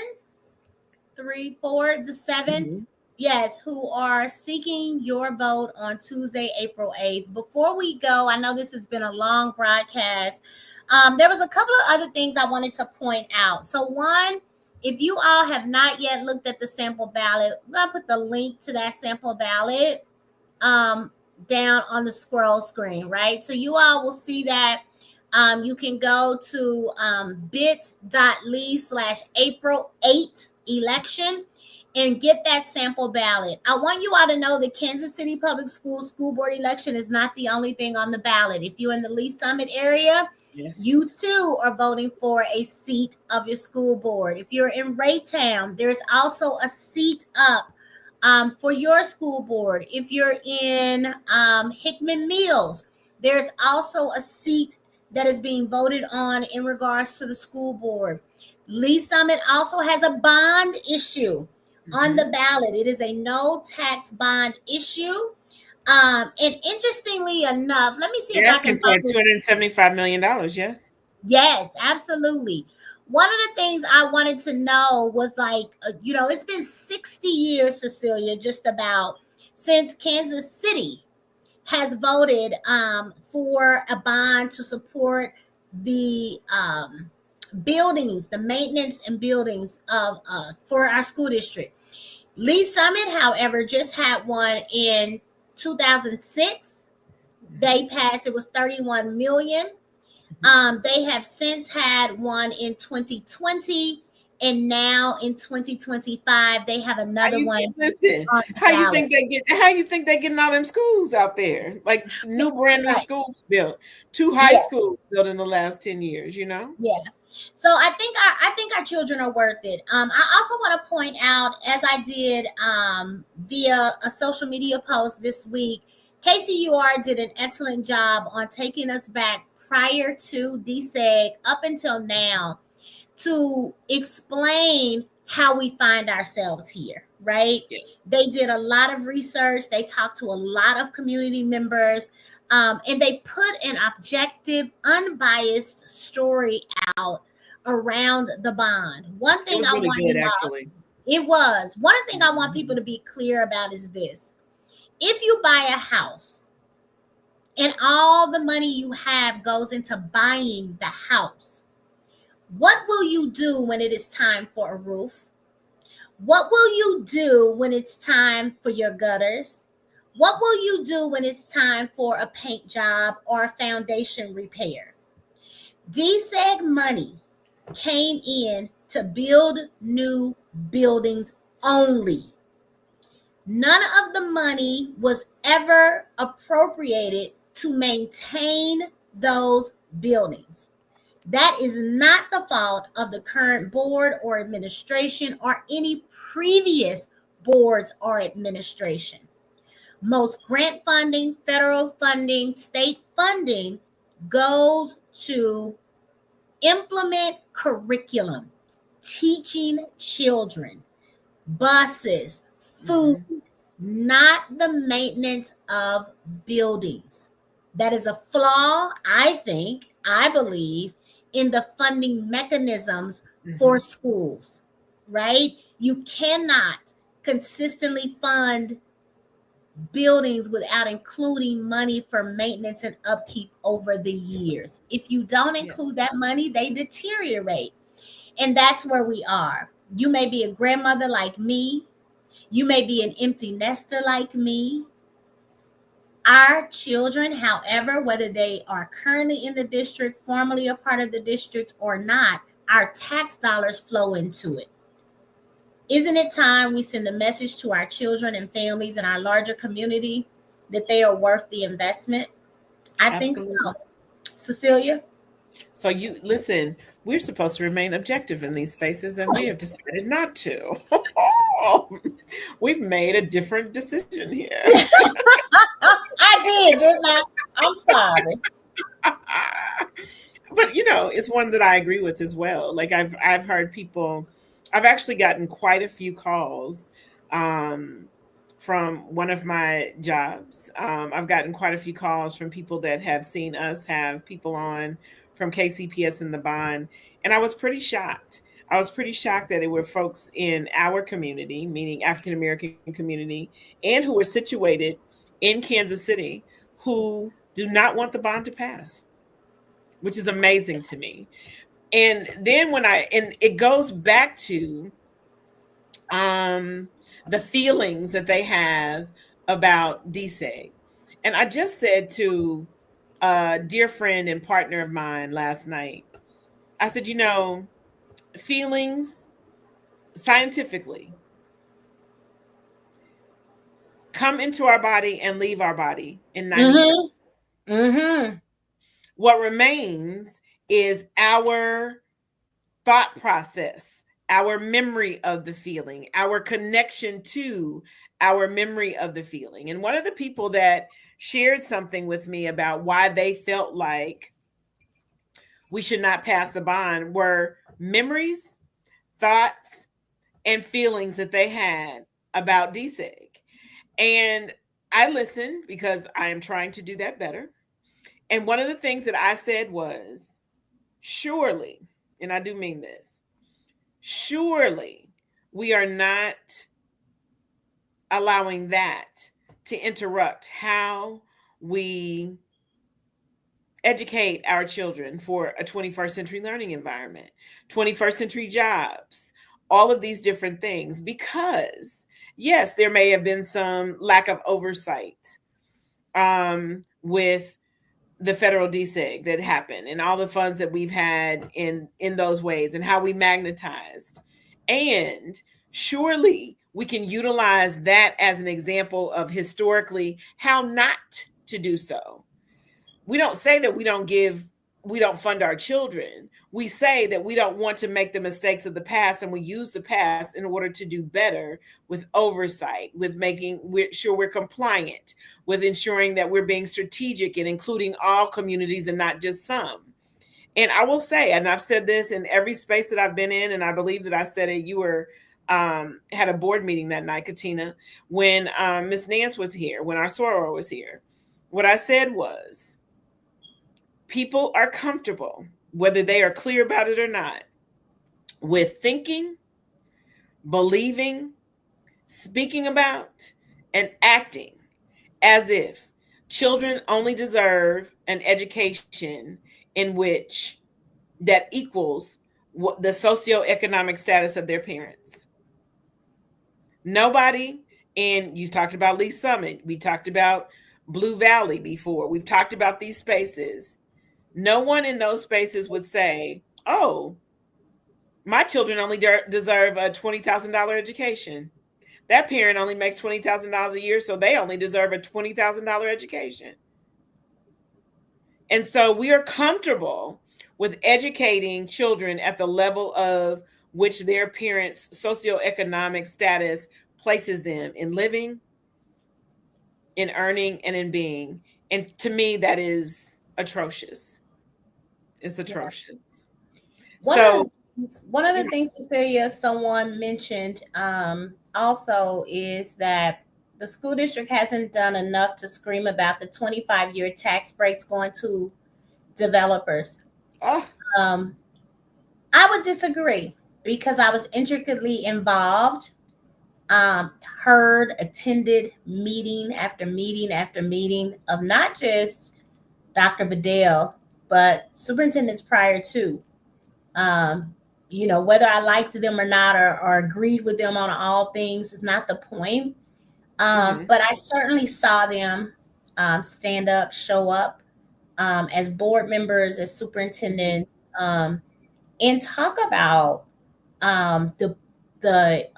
4 of the 7? Mm-hmm. Yes, who are seeking your vote on Tuesday, April 8th. Before we go, I know this has been a long broadcast. There was a couple of other things I wanted to point out. So one, if you all have not yet looked at the sample ballot, I'm going to put the link to that sample ballot down on the scroll screen, right? So you all will see that. You can go to bit.ly/April 8 election and get that sample ballot. I want you all to know that Kansas City Public Schools school board election is not the only thing on the ballot. If you're in the Lee Summit area, yes, you too are voting for a seat of your school board. If you're in Raytown, there's also a seat up for your school board. If you're in Hickman Mills, there's also a seat that is being voted on in regards to the school board. Lee Summit also has a bond issue on the ballot. It is a no tax bond issue. And interestingly enough, let me see if I can for $275 million. Yes. Yes, absolutely. One of the things I wanted to know was it's been 60 years, Cecilia, just about, since Kansas City has voted for a bond to support the buildings, the maintenance and buildings of for our school district. Lee Summit, however, just had one in 2006. They passed, it was 31 million. They have since had one in 2020, and now in 2025 they have another one. Listen, how you think they getting all them schools out there? Like brand new schools built, 2 high schools built in the last 10 years, you know? Yeah. So I think our children are worth it. I also want to point out, as I did via a social media post this week, KCUR did an excellent job on taking us back prior to DSEG up until now to explain how we find ourselves here, right? Yes. They did a lot of research. They talked to a lot of community members. And they put an objective, unbiased story out around the bond. One thing it was one thing I want people to be clear about is this. If you buy a house and all the money you have goes into buying the house, what will you do when it is time for a roof? What will you do when it's time for your gutters? What will you do when it's time for a paint job or a foundation repair? DSEG money came in to build new buildings only. None of the money was ever appropriated to maintain those buildings. That is not the fault of the current board or administration or any previous boards or administration. Most grant funding, federal funding, state funding goes to Implement curriculum, teaching children, buses, food, not the maintenance of buildings. That is a flaw, I believe, in the funding mechanisms for schools, right? You cannot consistently fund buildings without including money for maintenance and upkeep over the years. If you don't include that money, they deteriorate. And that's where we are. You may be a grandmother like me. You may be an empty nester like me. Our children, however, whether they are currently in the district, formerly a part of the district or not, our tax dollars flow into it. Isn't it time we send a message to our children and families in our larger community that they are worth the investment? I think so. Cecilia? So you listen, we're supposed to remain objective in these spaces, and we have decided not to. We've made a different decision here. I did, didn't I? I'm sorry. But it's one that I agree with as well. Like I've heard people, I've actually gotten quite a few calls from one of my jobs. I've gotten quite a few calls from people that have seen us have people on from KCPS in the bond. And I was pretty shocked. I was pretty shocked that it were folks in our community, meaning African-American community, and who were situated in Kansas City, who do not want the bond to pass, which is amazing to me. And then and it goes back to the feelings that they have about DSEG. And I just said to a dear friend and partner of mine last night, I said, feelings scientifically come into our body and leave our body in 90 seconds. What remains is our thought process, our memory of the feeling, our connection to our memory of the feeling. And one of the people that shared something with me about why they felt like we should not pass the bond were memories, thoughts, and feelings that they had about DSEG. And I listened because I am trying to do that better. And one of the things that I said was, surely, and I do mean this, surely we are not allowing that to interrupt how we educate our children for a 21st century learning environment, 21st century jobs, all of these different things, because yes, there may have been some lack of oversight with the federal DSEG that happened and all the funds that we've had in those ways and how we magnetized. And surely we can utilize that as an example of historically how not to do so. We don't say that we don't fund our children. We say that we don't want to make the mistakes of the past, and we use the past in order to do better with oversight, with making sure we're compliant, with ensuring that we're being strategic and including all communities and not just some. And I will say, and I've said this in every space that I've been in, and I believe that I said it, you were had a board meeting that night, Katina, when Miss Nance was here, when our soror was here. What I said was, people are comfortable, whether they are clear about it or not, with thinking, believing, speaking about, and acting as if children only deserve an education in which that equals the socioeconomic status of their parents. Nobody, and you talked about Lee Summit, we talked about Blue Valley before, we've talked about these spaces. No one in those spaces would say, oh, my children only deserve a $20,000 education. That parent only makes $20,000 a year, so they only deserve a $20,000 education. And so we are comfortable with educating children at the level of which their parents' socioeconomic status places them in living, in earning, and in being. And to me, that is atrocious. It's atrocious. One of the things, Cecilia, someone mentioned also is that the school district hasn't done enough to scream about the 25-year tax breaks going to developers. Um, I would disagree because I was intricately involved, attended meeting after meeting after meeting of not just Dr. Bedell, but superintendents prior to. Whether I liked them or not, or agreed with them on all things is not the point. But I certainly saw them stand up, show up as board members, as superintendents, and talk about the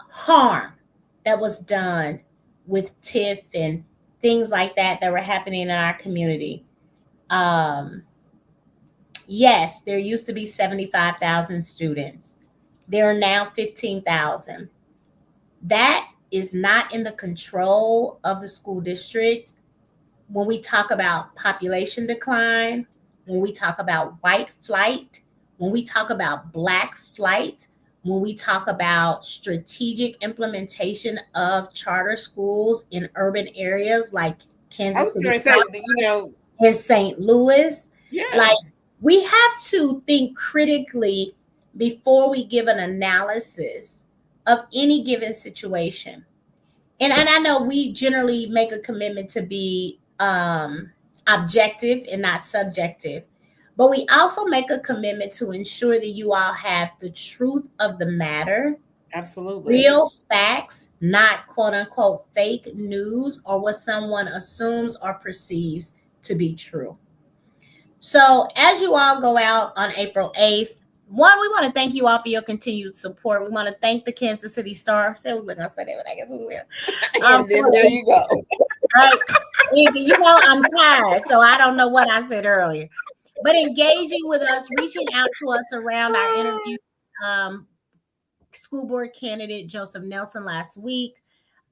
harm that was done with TIF and things like that were happening in our community. Yes, there used to be 75,000 students. There are now 15,000. That is not in the control of the school district. When we talk about population decline, when we talk about white flight, when we talk about Black flight, when we talk about strategic implementation of charter schools in urban areas like Kansas City and St. Louis, like, we have to think critically before we give an analysis of any given situation. And I know we generally make a commitment to be objective and not subjective, but we also make a commitment to ensure that you all have the truth of the matter. Absolutely. Real facts, not quote unquote fake news or what someone assumes or perceives to be true. So as you all go out on April 8th, one, we want to thank you all for your continued support. We want to thank the Kansas City Star. So we're going to say that, but I guess we will. And then there you go. Right. I'm tired, so I don't know what I said earlier. But engaging with us, reaching out to us around our interview, school board candidate Joseph Nelson last week.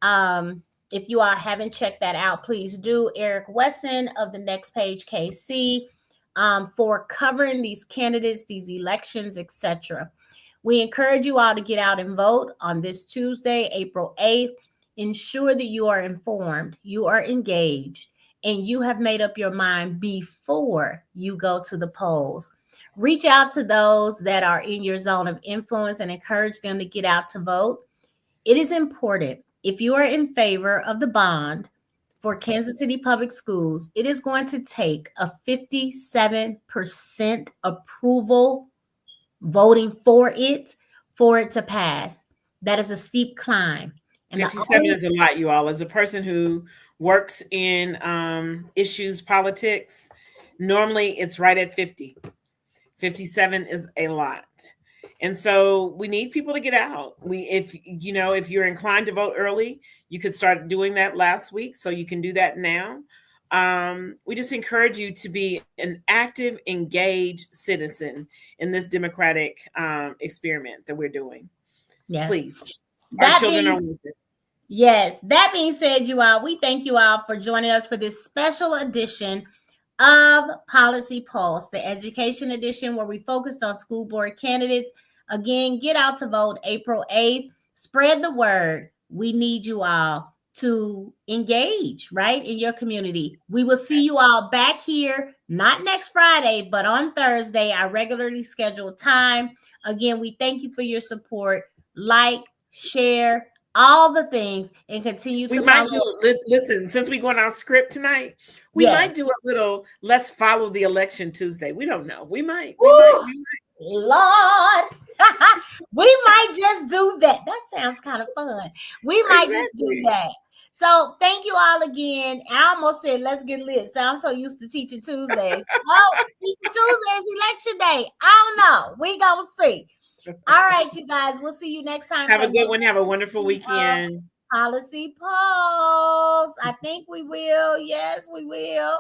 If you all haven't checked that out, please do. Eric Wesson of the Next Page KC. For covering these candidates, these elections, etc. We encourage you all to get out and vote on this Tuesday, April 8th. Ensure that you are informed, you are engaged, and you have made up your mind before you go to the polls. Reach out to those that are in your zone of influence and encourage them to get out to vote. It is important. If you are in favor of the bond for Kansas City Public Schools, it is going to take a 57% approval voting for it to pass. That is a steep climb. And 57 is a lot, you all. As a person who works in issues politics, normally it's right at 50. 57 is a lot. And so we need people to get out. If you're inclined to vote early, you could start doing that last week. So you can do that now. We just encourage you to be an active, engaged citizen in this democratic experiment that we're doing. Yes. Please. Our children are with it. Yes. That being said, you all, we thank you all for joining us for this special edition of Policy Pulse, the education edition where we focused on school board candidates. Again, get out to vote April 8th. Spread the word. We need you all to engage, right, in your community. We will see you all back here, not next Friday, but on Thursday, our regularly scheduled time. Again, we thank you for your support. Like, share, all the things, and continue to follow. Listen, since we're going on script tonight, we might do a little, let's follow the election Tuesday. We don't know. We might. Lord. We might just do that. That sounds kind of fun. We might just do that. So thank you all again. I almost said, let's get lit. So I'm so used to teaching Tuesdays. Oh, teaching Tuesdays, election day. I don't know. We gonna see. All right, you guys. We'll see you next time. Have a good one. Have a wonderful weekend. Policy Pulse. I think we will. Yes, we will.